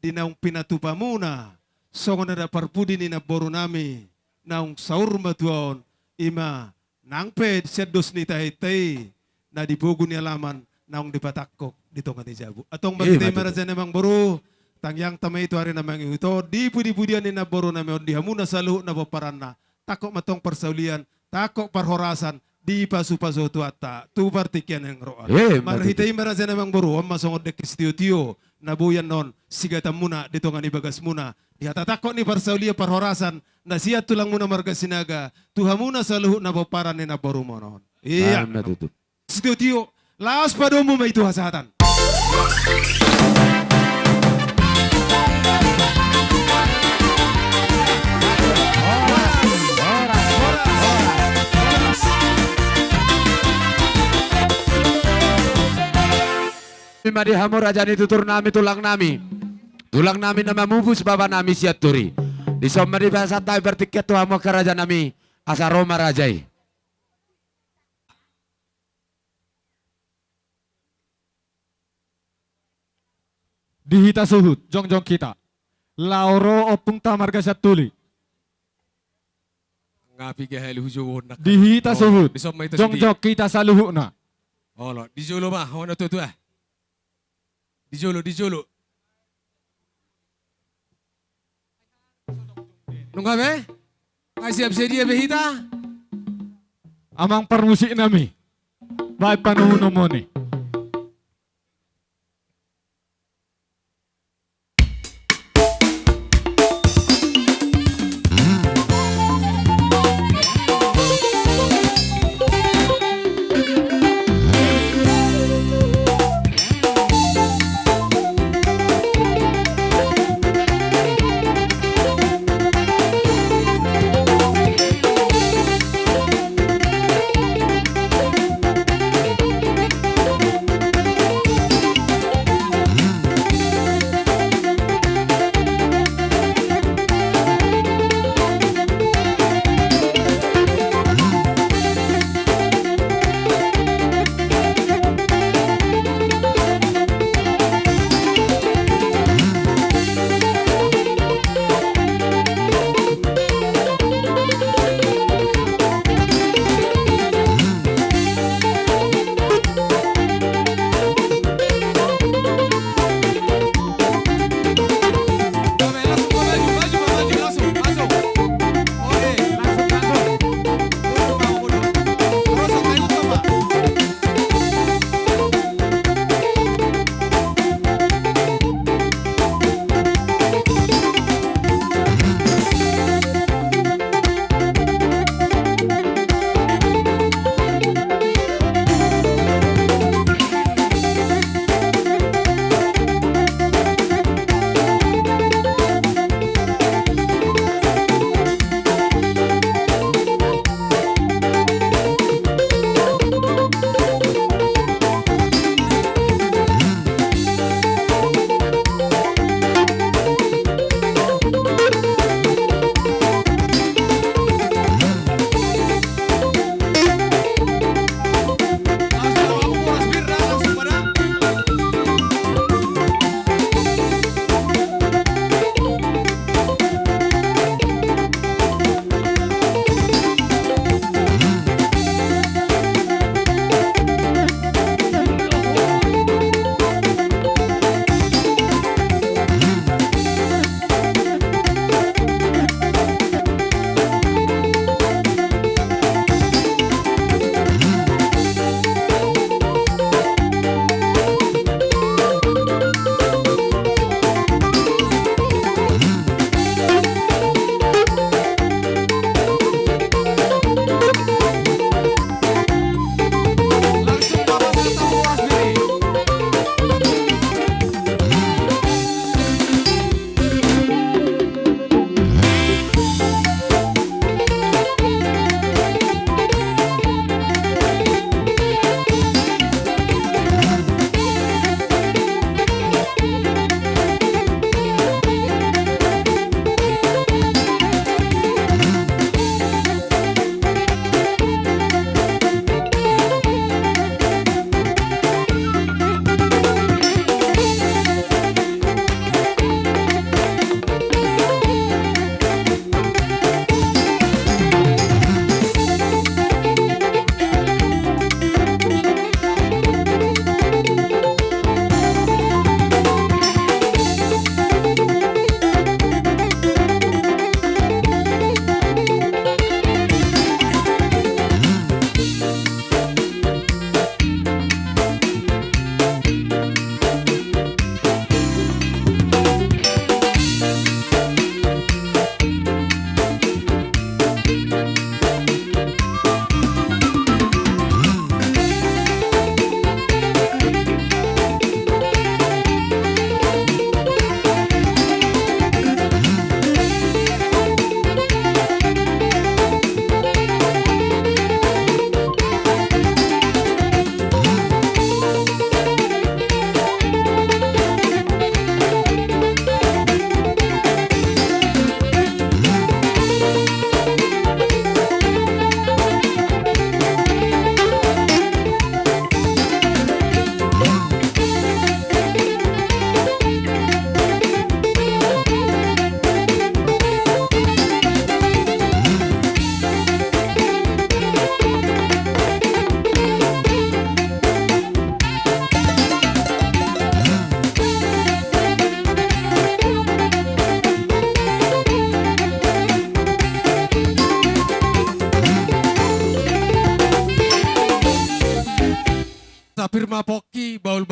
dinaung pinatupa muna songon ada parpudi ni na boru nami naung saur matuon ima nangped sedus ni tahitay na dibugo ni alaman naung dipatakok dito nga ni Jabu. Atong marhitima raja namang boru tangyang tamay ito hari namang ito, di pudi-pudian ni naboro namin, di hamuna sa luho na paparan na, takok matong parsaulian, takok parhorasan, di pasu-pasu tuata, tu partikyan ng roan. Marhitay maraza namang boro, ang masungod na kistiyo-tiyo, nabuyan non, sigatan muna, dito nga ni bagas muna, di hatatakok ni parsaulian parhorasan, na siya tulang muna margasinaga, tu hamuna sa luho na paparan ni naboro mo non. Iya, kistiyo-tiyo, laos pa doon mo may tuhasatan. Madi hamu raja ni tutur nami tulang nami na mamubus baba nami siat turi di somari bahasa tai bertiket tu hamu ke raja nami asa Roma rajai Dihita suhut jong kita lauro opung tamarga satuli ngapi ke helu hujo nak dihita suhut jong kita saluhuna olo di jolo mah hono tu di jolo nunggu be ay siap sedia behita amang permusik nami baik panuhun mo ni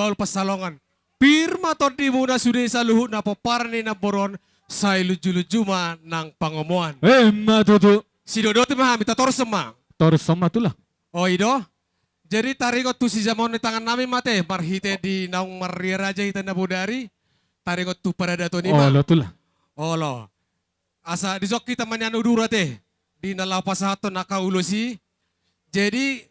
baul pasalongan. Pirma to di muna sudah saluhu na poparni na boron sa iluju-lujuma ng pangomuan. Matutu. Si Dodo ti mahami tator sema. Terus sama tuh lah. Oh ido. Jadi tarikot tu si jamon di tangan namin mate marhite di naung maria raja ita na budari. Tarikot tu pada dato ni ma. Tuh lah. Olo. Asa di sok kita manyan udura teh. Di nalapas hato nakaulusi. Jadi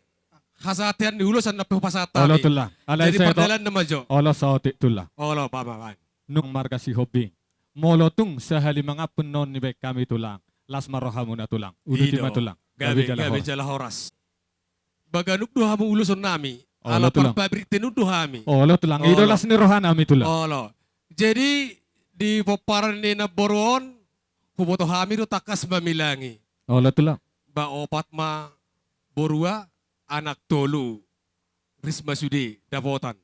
hasatian di ulusan na pasata. Tuh lah. Jadi perdalan na majo. Sautik tuh lah. Olo paman. Nung marga si Hobing. Molotung sahali mga punon ni bek kami tulang. Las marohamu na tulang. Udah Ido. tima tulang. Gabi jala horas. Baganuk doha mo uluson nami. Ala tulang. pabrik tinuduh hami. Tulang. Ido las ni rohan ami tulang. Olo. Jadi di poparan ni na boron, huboto hami do takas mamilangi. Tulang. Ba opat ma borua anak tolu. Risma sudi dapotan.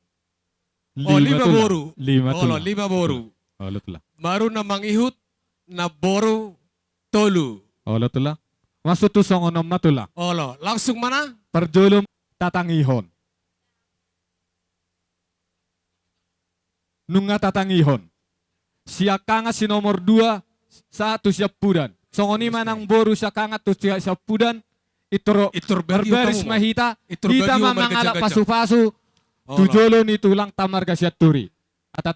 Lima tulang. boru. Lima tulang. Lima boru. Tulang. Baru na mangihut na boru tolu. Tulang. Masuk tu songonom na tulang. Langsung mana? Perjulum tatangihon. Nunga tatangihon. Siakanga si nomor 2 satu siap pudan. Songoni manang boru siakanga tu siap pudan. Itur berbaris mahita. Kita mamang alak pasu-pasu. Tujolo ni tulang tamar gasyaturi.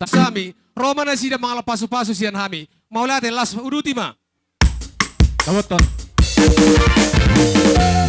Sami, Roma na sida mga pasu-pasu siyan hami. Maulate las udutima. Tawaton. Boru.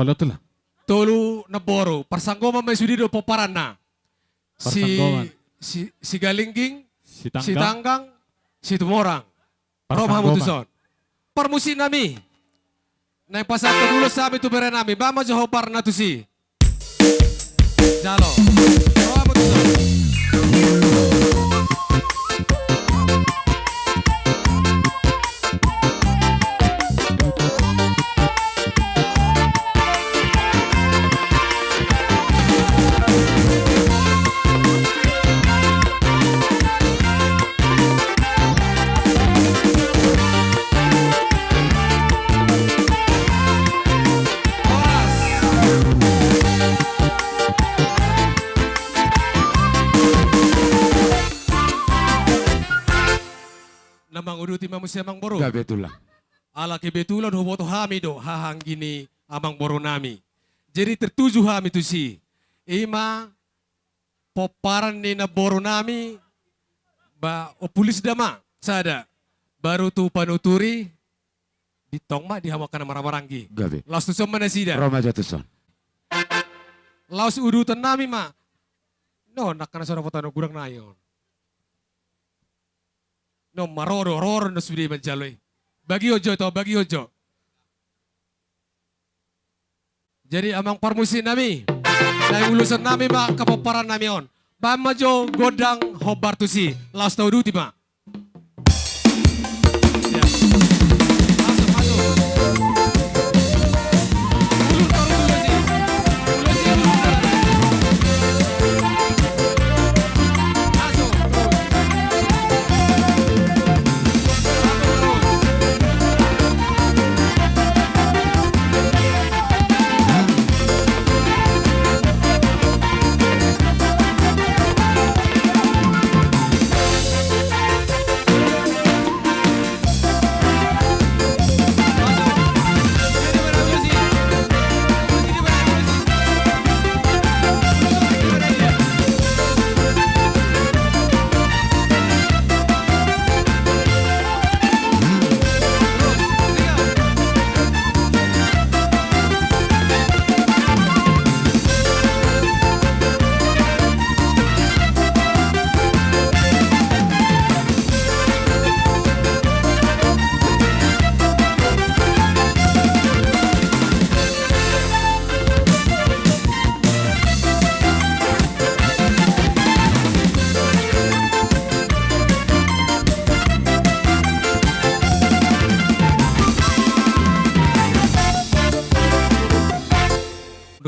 Tulang. Tolu na boru. Parsanggoman may sudi do poparan na. Parsanggoman. Si Galingging, Si si Tanggang. Tanggang, si Tumorang. Rom Parsanggoman. hamutuson. Permusin nami. Na pasat dulu sabi tu bere nami. Bama jo hopar na tu si. Jalo. Rom hamutuson. Namang uduti mamusia mang boru. Gabi tulang. Ala kebetulan huboto hami do hahang gini amang boru nami. Jadi tertuju hami tu si. Ima poparan ni na boru nami ba opulis dama sada. Baru tu panuturi ditong ma dihamakan marang-maranggi. Gabi. Laos tu sama na sida. Roma jatuson. Laos udutan nami ma. No nakana sora potano gurang nayon. No maroro na sudi menjaloy. Bagi ojo to, bagi ojo. Jadi amang parmusin nami. Dari ulusan nami ma kapaparan nami on. Bamajo godang hobar tusi. Laos tau duti ma. Ya. Masuk, masuk. Ulur taruh dulu sih. Ulur sih, ulur taruh. Masuk.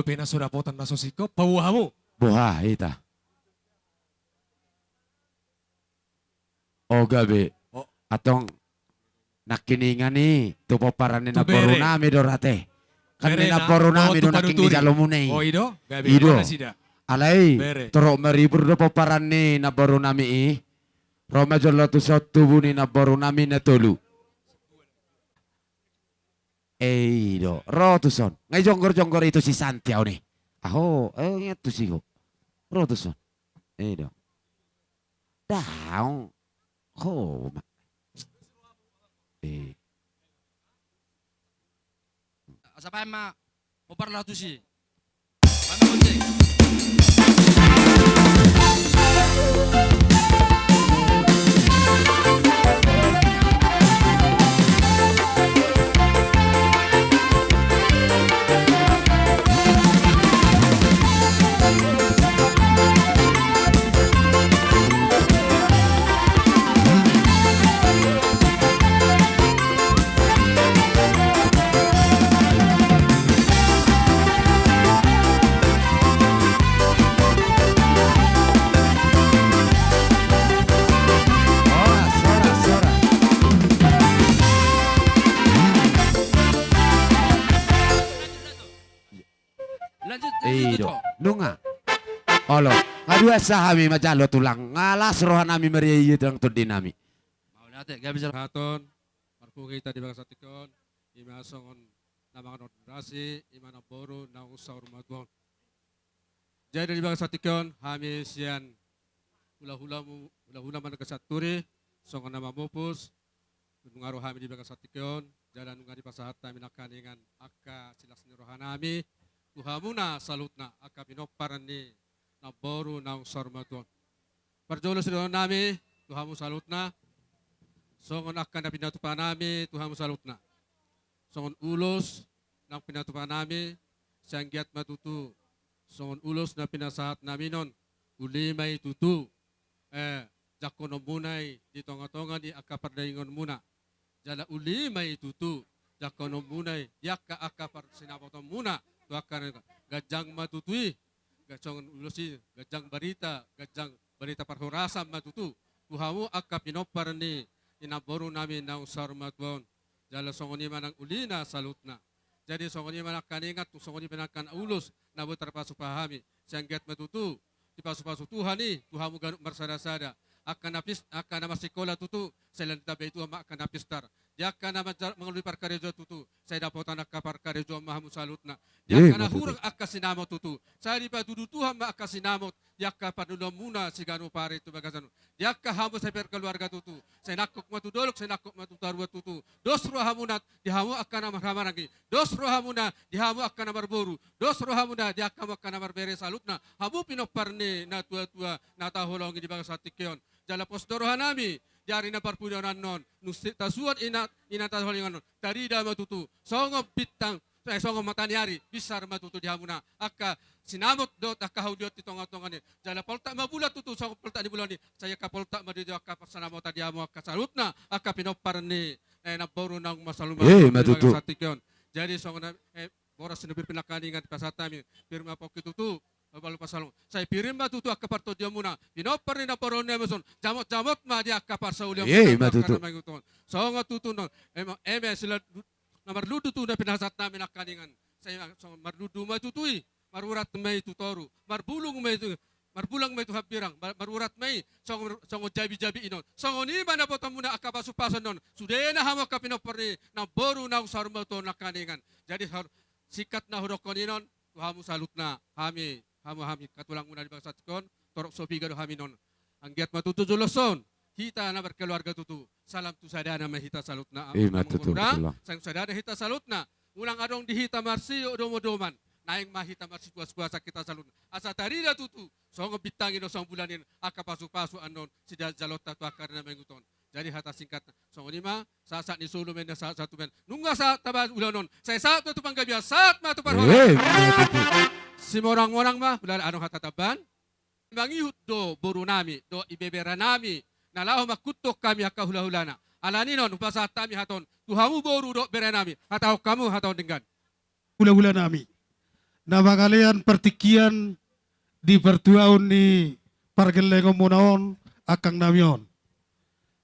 pena surapotan na sosiko, pawuhamu. Buha ita. O gabi. Atong nakiningan ni tupaparan ni na Tubere. nami dorate. Bere Kanina na, poro nami mau do tu naking paduturi. di jalomunay. O ido, gabi, Ido. mana sida? Alay, Bere. toro maribur do paparan ni na baro nami Roma jolo tu sa tubo ni na baro nami na tulu. Do, rotuson. Ngay jonggor-jonggor itu si Santiago nih. Aho, ingat tu sih. Rotuson. Do. Daong. Ho. Asa pa ma mo parla tu si. Kami kunci. Lanjut, Do. Nunga. Olo. Aduh sahami majalo tulang. Ngalas rohan nami meriye tang tudin nami. mau nate gabi sal. Haton, marpo kita di bangsa tikon, imasongon namangan orasi, imana boru na usaur madwon. Jadi di bangsa tikon, hami sian hula-hula man kasaturi, songon nama mupus, nungaruh hami di bangsa tikon, jalan nunga di pasahat kami nakaningan akka silas ni rohanami, tuhamuna salutna akka pinoparan ni na boru na usaur madwon. Perjolo si nami, tuhamu salutna, songon akan na pinatupan nami, Tuhan salutna. Songon ulos na pinatupan nami, sanggiat matutu. Songon ulos na pinasahat namin nun, ulimay tutu. Jakono munay, di tonga-tonga di akapardaingon muna. Jala ulimay tutu, jakono munay, yaka akapar sinapoton muna. Tu akan gajang matutui, gajang ulosi, gajang barita parhorasam matutu. Tuhamu akapinopar ni inaboru namin na usar matwon. Jala songoni manang ulina salutna. Jadi songoni manak kaningat, songoni manakan ulos na butar pasupahami. Sangget matutu, di pasu-pasu Tuhan ni, Tuhamu ganuk marsada-sada. Akan nama sekolah tutu, saya tabe itu ama akan napistar. Dia akan nama mengalui parkarejo tutu, saya dapat anak kapar karejo mahamu salutna. Dia akan hurang akasinamot tutu. Saya dipatudu Tuhan ma akasinamot. Dia akan padulom muna si ganu pare itu bagasan. Dia akan hamu saya perkeluarga tutu. Saya nakuk matu dolok, saya nakuk matu tarwa tutu. Dos rohamunat, dia hamu akan nama hamaragi. Dos rohamuna, dia hamu akan nama boru. Dos rohamuna, dia akan nama bere salutna. Hamu pinoparne na tua-tua na taholongi di bangsa tikyon. Jala posdorohan nami, jari na parpudanan non, nusit tasuan ina taholingan non, tari da matutu, songo pitang, songo mataniari, bisar matutu di hamuna, akka sinamot dot akka haudiot di tonga-tonga ni, jala polta mabulat tutu, songo polta di bulan ni, saya ka polta madijo akka pasanamot di hamu akka salutna, akka pinopar ni, na boru nang masaluma, matutu. Jadi songo na, boras sinubir pinakaningan di pasatami, firma pokitutu, balu pasalong. Saya pirim matutu akapar to dia muna. Pinopar ni na paron Emerson. Jamot-jamot ma dia akapar sa uliam. Matutu. So nga tutu no. Sila namar ludu tu na pinasat namin nakaningan. Saya marludu matutui. Marurat may tutoru. Marbulong may tu. Marbulang may tuhapirang. Marurat may. Songo jabi-jabi inon. Songo ni mana botam muna akapasupasan non. Sudah na hamo ka pinopar ni na boru na usarma to nakaningan. Jadi sikat na hurokon inon. Tuhamu salut na hami. Hami katulang muna di bangsa tikon, torok sobi gado hami non. Anggiat matutu joloson, hita na berkeluarga tutu. Salam tu sadana mahita salutna. Matutu. Sang sadana hita salutna. Ulang adong di hita marsi odomodoman. Naing mahita marsi kuas-kuasa kita salutna. Asa tarida tutu. Songo bitangin o song bulanin akapasu-pasu anon sida jalota tu akar na menguton. Jadi hata singkat songo lima saat ni solo men saat satu men. Nungga saat tabas ulanon. Saya saat tu panggabia saat matu parhola. Si orang-orang mah belal anong hatataban. Mangihut do boru nami, do ibebera nami. Nalaho makutok kami haka hula-hulana. Alaninon upasa tami haton. Tuhamu boru do bera nami. Hatau kamu hatau dengan. Hula-hula nami. nama kalian pertikian di pertuaun ni pargelengom munaon akang namion.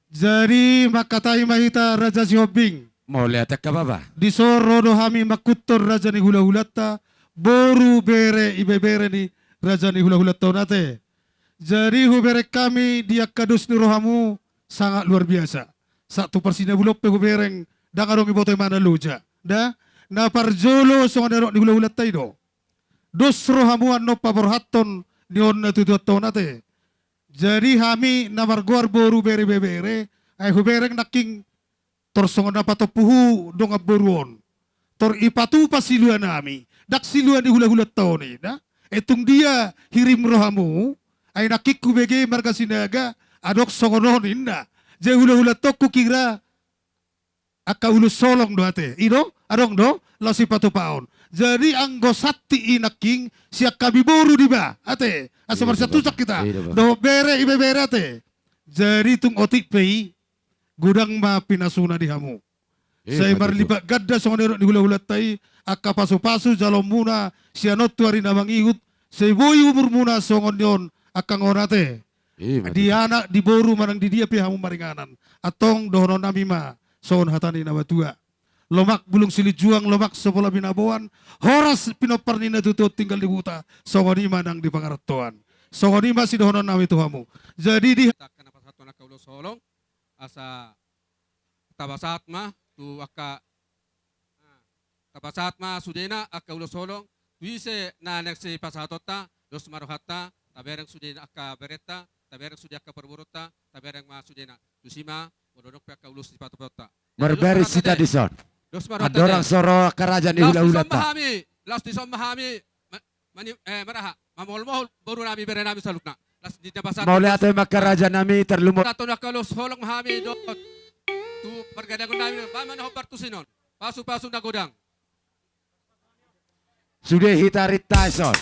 Jadi makatai mahita Raja si Hobing. Mau lihat ke baba? Di soro do hami makutor Raja ni hula-hulata boru bere ibe bere ni Raja ni hula-hulata nate. Jadi hubere kami dia kadus ni rohamu sangat luar biasa. Satu persina bulop pe hubereng dangarong ibotoy mana luja. Da na parjolo so nderok ni hula-hulata ido. Dos rohamu no paborhaton ni onna tututo nate. Jadi kami namarguar boru bere-bere ay hubereng naking torsongon na patopuhu dong aburuon. Tor ipatu pasiluan nami. Dak siluan di hula-hula taon ni. Etong dia hirim rohamu ay nakiku bege marga sinaga adok songononin na. Jadi hula-hula to kukira aka ulu solong do ate. Ino adong do lasi patupaon. Jadi anggosati inaking siak kami boru di ba ate. Asal marsa tusak kita. Do bere ibe bere ate. Jadi tung otik pei gudang ma pinasuna di hamu. Saya marlibat gadda songonero di hula-hula tai akka pasu-pasu jalom muna sianot tuari namang ihut saya boy umur muna songon yon akka ngonate. Di anak di boru manang di dia pi hamu maringanan. Atong dohonon nami ma songon hatani na batua. Lomak bulung sili juang lomak sepola binaboan horas pinoparnina tutut tinggal di buta songoni manang di pangaratoan. Songoni masih dohonon nami tuhamu. Jadi di kenapa satu anak kaulo solong asa tabasat mah tu akka tabasat mah sudena akka ulo solong tuise na neksi pasatota dos marohata tabereng sudena akka beretta tabereng sudena akka perburota tabereng mah sudena tusima ododok akka ulo sipatu pota Berberis sita di son. Ada orang soro kerajaan di hula-hula ta. Las di som mahami maraha mamol-mol baru nami bere nami salukna. Las di tabasat Mau lihat mak kerajaan nami terlumut. Tato na kalau solong mahami dot tu pergadang nami paman ho partusinon pasu-pasu na godang. Sudah hitarit Tyson.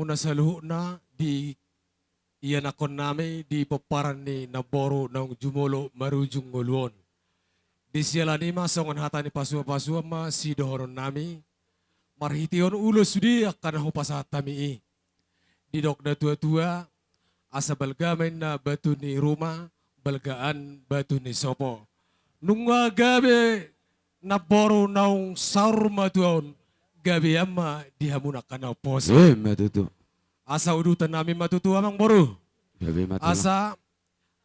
hamuna sa luhuna di iyan akon nami di paparan ni naboro ng jumolo marujung nguluon. Di sila ni masongon hata ni pasua-pasua ma si dohoron nami. Marhition ulo sudi akan hupasa tami. Di dok na tua-tua asa balgamen na batu ni rumah balgaan batu ni sopo. Nunga gabi naboro naung saur matuon gabi ama dihamuna kana poso. Matutu. Asa udutan namin matutu amang boro. Gabi matutu. Asa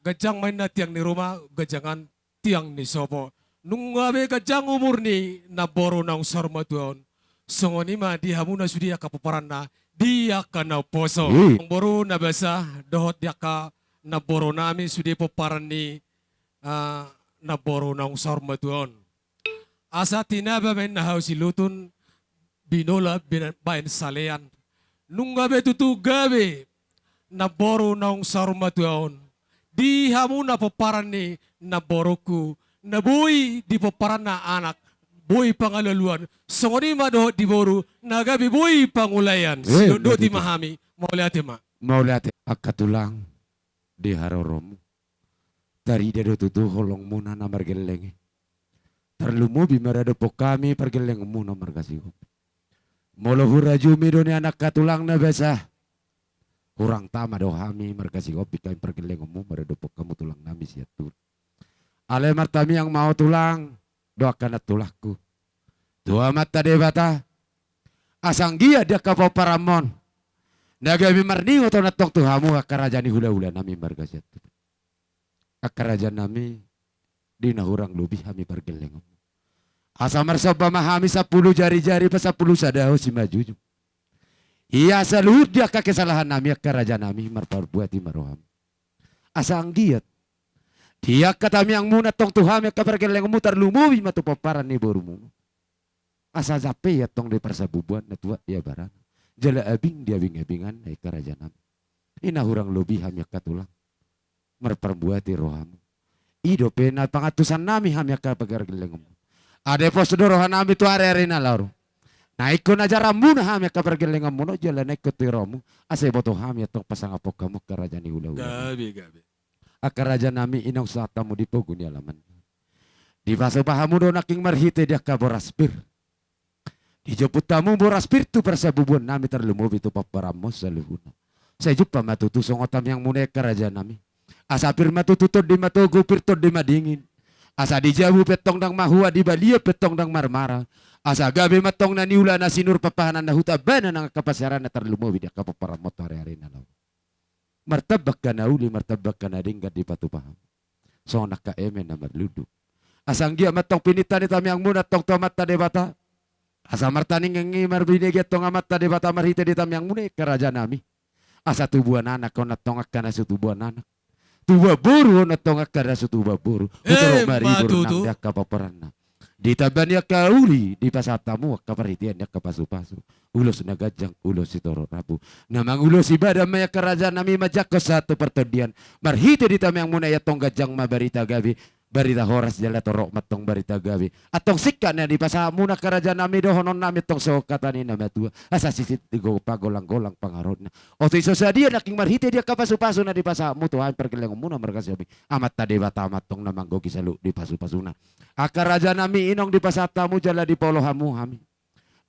gajang main na tiang ni rumah gajangan tiang ni sopo. Nung gabi gajang umur ni naboro naung saur matuon. Songoni ma dihamuna sudi kapaparan na dia kana poso. Ang boro na basa dohot dia ka naboro namin sudi paparan ni naboro naung saur matuon. Asa tinaba men na si lutun binola bain salean. Nung gabi tutu gabi naboro naung saur matuon. Di hamuna paparan ni naboroku. Nabuhi di paparan na anak. Boy pangalaluan. Songoni madohot di boru. Nagabi boy pangulayan. Do ti mahami. Mauliate ma. Mauliate. Akatulang di haroromu. Tari dado tutu holong muna na margelenge. Terlumu bimarado po kami pergeleng muna markasiho. Molo hurajumi do ni anak katulang na besa. Hurang tama do hami markasiho. Bikain pergeleng mu marado po kamu tulang nami siatur. Ale martami yang mau tulang. Doakan tulahku. Dua mata debata. Asang gia dia kapau paramon. Nagabi marni atau natong tuhamu akarajani hula-hula nami margasiat. Akarajan nami dinahurang lebih hami pergeleng. Asa marsoba mahami 10 jari-jari pa 10 sadaho si maju. Iya saluhut dia kesalahan nami akarajan nami marparbuati maroham. Asang giat. Dia katami yang muna tong tuhami kapergeleng mu terlumuwi matupaparan ni borumu. Asa zape ya tong di persabubuan na tua ya baran. Jala abing dia abing-abingan ay karajanam. Inahurang lobi hamya katulang. Merperbuati rohamu. Ido pena pangatusan nami hamya kapergeleng mu. Ade pos rohan nami tu are-are na laro. Naik ko na jaramuna hamya kapergeleng mu no jala naik ko tiromu. Asa boto hamya tong pasangapok kamu karajani hula-hula. Gabi. Akaraja nami inong sa tamu di pogun alaman. Di baso pahamu do naking marhite dia ka boraspir. Di joput tamu boraspir tu persabubuan nami terlumubi tu paparamos sa luhuna. Sa jupa matutu songotam yang muna karaja nami. Asapir matututod di matogo pirtod di madingin. Asa di jabu petong dang mahua di balia petong dang marmara. Asa gabi matong na niula na sinur papahanan na hutabana ng kapasaran na terlumubi dia ka paparamot hari-hari na law. Martabak ka na uli, martabak ka na ringgat di patupaham. So naka-eme na marludu. Asang gia matong pinitan ni tami ang muna tong tomat ta debata. Asa martaning ngi marbinigit tong amat ta debata marhite di tami ang muna karaja nami. Asa tubuan anak ko natongak ka na sa tubuan anak. Tuba buru natongak ka na sa tuba buru. Utaro maribur nang dak kapaparan na. Di taban ya kauli di pasatamu kaparitian ya kapasu-pasu. Ulos nagajang ulos si toro rabu. Namang ulos ibadah maya kerajaan nami majako satu pertodian. Marhite di tamang muna ya tong gajang mabarita gabi. Barita horas jala torok matong barita gabi. Atong sikan na di pasamu na kerajaan nami dohonon nami tong sokatan na matua. Asa sisit tigo pagolang-golang pangarod na. O to iso sa dia naking marhite dia kapasu-pasu na di pasamu tuhan perkeleng muna markasabi. Amat tadi batamat tong namanggo kisalu di pasu-pasu na. Akaraja nami inong di pasatamu jala di polohamu hami.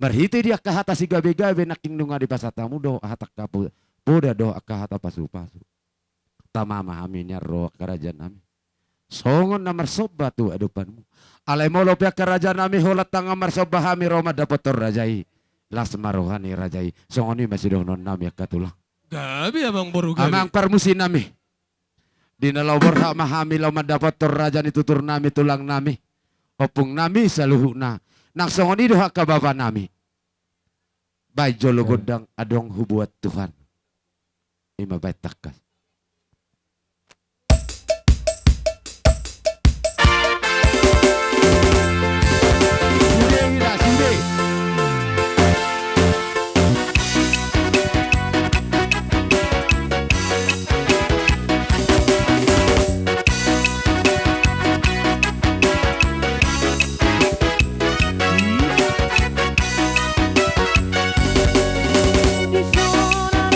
Marhite dia kahata si gabi-gabi naking nunga di pasatamu do hatak kapu. Poda do akahata pasu-pasu. Tamama hami nyarro akaraja nami. Songon na marsoba tu adupanmu. Alay molo pia kerajaan nami holat tanga marsoba hami Roma dapat rajai. Las marohani rajai. Songon ni masih donon nami akatulang. Gabi amang boru gabi. Amang parmusin nami. Di nalawar hak mahami lau mendapat torrajan itu tur nami tulang nami. Opung nami saluhuna. Nang songon itu hak kababa nami. Baik jolo godang adong hubuat Tuhan. Ima baik takas. Di zona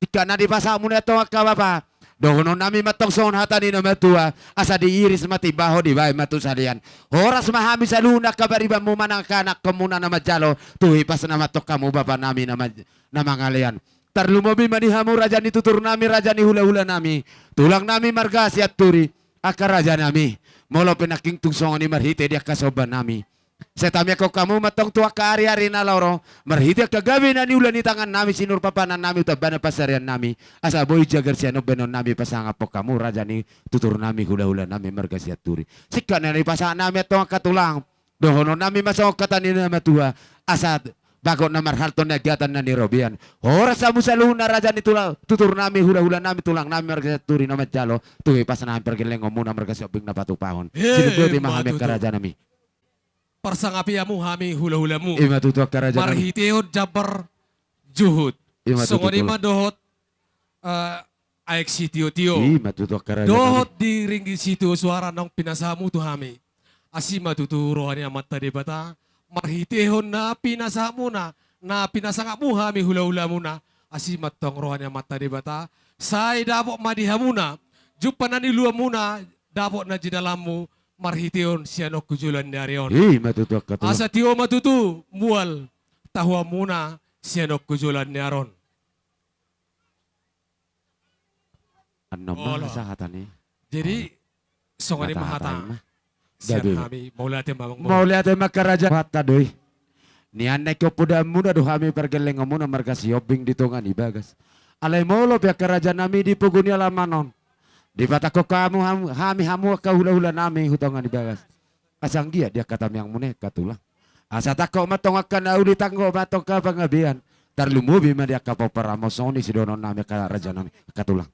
Sika na di pasa mo na ito kababa. Dohono nami matong son hatani na matua. Asa diiris matibaho di bay matusalian. Horas mahami sa luna kabariba mo manang kanak kamuna na majalo. Tuhi pas na matok kamu bapa nami na mangalian. Tarlumobi manihamu raja ni tutur nami raja ni hula-hula nami. Tulang nami margasi at turi. Aka raja nami. Molo penaking tungsongan ni marhite dia kasoban nami. Setami ako kamu matong tua ka ari-ari na loro. Marhite kagabi na niulan ni tangan nami sinur papanan nami utabana pasarian nami. Asa boy jagar siya no benon nami pasanga po kamu raja ni tutur nami hula-hula nami margasi at turi. Sika na ni pasang nami atong katulang. Dohono nami masok katanin na matua. Asa bago na marhalton na gatan na ni Robian. Horas sa musaluna raja ni tutur nami hula-hula nami tulang nami margasi at turi na majalo. Tuwi pas na pergeleng muna margasi oping na patupahon. Sinubuti mahami ka raja nami. Parsangapiamu hami hula-hula mu. Ima tutu kerajaan. Marhiteod jabar juhud. Ima tutu. Songonima dohot aek sitio-tio. Ima tutu kerajaan. Dohot di ringgi sitio suara nong pinasamu tu hami. Asima tutu rohani amat tadi bata. Marhitehon na pinasamu na pinasangamu hami hula-hula muna. Asima tong rohani amat tadi bata. Sai dapok madihamuna. Jupanani lua muna dapok na jidalamu. Marhiteon siano kujulan darion. Matutu katu. Asa tio matutu mual tahua muna siano kujulan daron. Ano mahasa hatani? Jadi songani mahata. Sian kami maulate mamang maulate makaraja hatta doi. Ni anne ko puda muna do hami pergeleng muna markasi obing ditongan ibagas. Alai molo pia karaja nami di puguni alamanon. Di batako kamu hami hamu ka hula-hula nami hutangan di bagas. Asang dia kata yang mune katulang. Asa tako matong akan auli tanggo matong ka pangabian. Tarlumubi ma dia kapo paramosoni si donon nami ka raja nami katulang.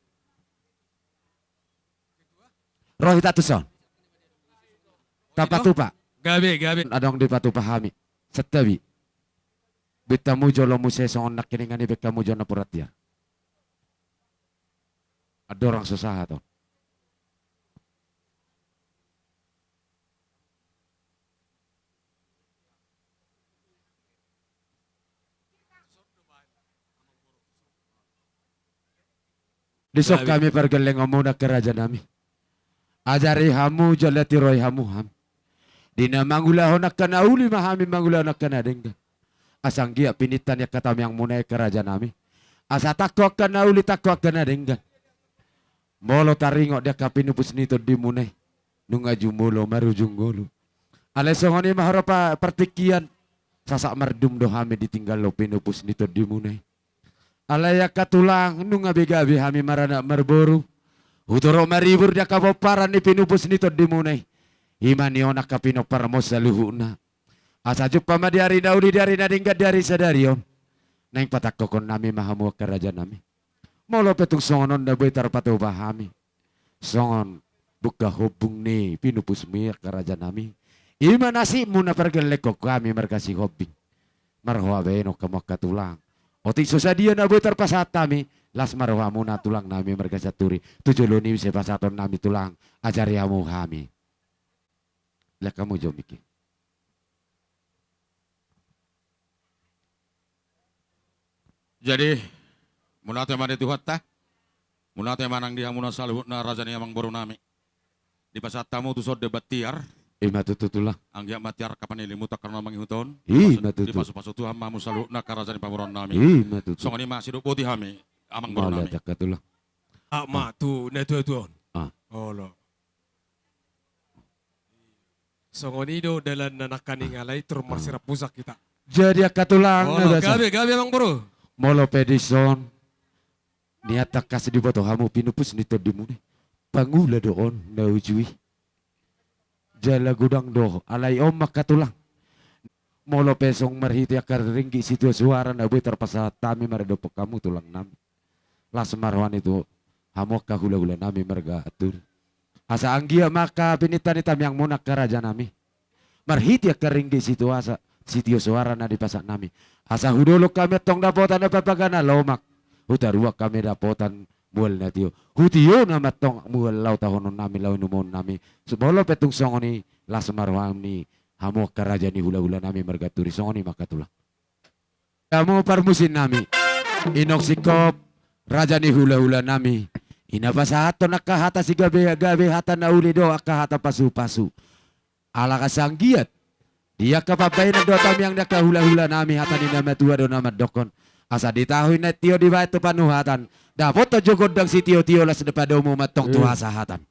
Rohita tuson. Tapatupa. Gabe. Adong di patupa hami. Setabi. Bitamu jolo musesong nak kiningan ni bekamu jona puratia. Ada orang susah tuh. Disok kami pergeleng muna kerajaan nami. Ajari hamu jalati roy hamu ham. Dina mangulahon akan auli mahami mangulahon akan adengga. Asang gia pinitan ya kata yang munai kerajaan nami. Asa takok akan auli takok akan adengga. Molo taringok dia kapinupus nito di munai. Nungaju molo marujung golu. Alesongoni maharopa pertikian. Sasak merdum dohame ditinggal lo pinupus nito di munai. Alaya katulang nunga begabe hami marana marboru. Hutoro maribur dia kapoparan ni pinupus nito di munai. Imani onak kapino paramos saluhuna. Asa jupa ma diari daudi diari nadingga diari sadarion. Neng patakokon nami mahamu kerajaan nami. Molo petung songon na betar patu pahami. Songon buka hubung ni pinupus mi kerajaan nami. Ima nasi muna pergeleko kami merkasi hobing. Marhwa beno kamu katulang. Oti sosadia na betar pasat kami. Las marhwa muna tulang nami merkasi turi. Tujuluni se pasaton nami tulang. Ajari amu kami. Lah kamu jomiki. Jadi mula tema di Tuhan ta, mula tema nang dia muna saluhut na raja ni amang baru nami. Di pasat tamu tu sod debat tiar. Ima tutulah. Anggia matiar kapan ilimu tak karena manghiuton. Ima tutu. Di pasu tu hamba musaluhut na karaja ni pamuron nami. Ima tutu. Songan ni masih putih hami amang baru nami. Katulah. Ma tu netu. Olo. Songonido dalam nanakan ngalai termasira pusak kita. Jadi katulang. Gabe amang baru. Molo pedison. Niata kasih di bawah hamu pinupus nito dimune. Pangula doon na ujui. Jala gudang doh alai om makatulang. Molo pesong marhiti akar ringgi situ suara na boy terpasa tami maredopo kamu tulang nami. Las marwan itu hamu kahula-hula nami marga atur. Asa anggia maka pinitan itam yang munak karaja nami. Marhiti akar ringgi situ asa sitio suara na di pasak nami. Asa hudolo kami tong dapotan na papagana lomak. Hutarua kami dapotan mual na tiyo. Hutiyo na matong mual lau tahonon nami lau numon nami. Sebolo petung songoni las marwam ni hamu karaja ni hula-hula nami margaturi songoni makatulang. Kamu parmusin nami. Inok sikop Raja ni hula-hula nami. Ina pasahato nakahata si gabe-gabe hata na uli do akahata pasu-pasu. Ala kasanggiat. Dia kapapay na do tam yang nakahula-hula nami hata ni nama tua do nama dokon. Asa ditahuin na tiyo di bait to panuhatan. Dapat to jogod dang si tiyo-tiyo las depa do mo matong tuha sahatan.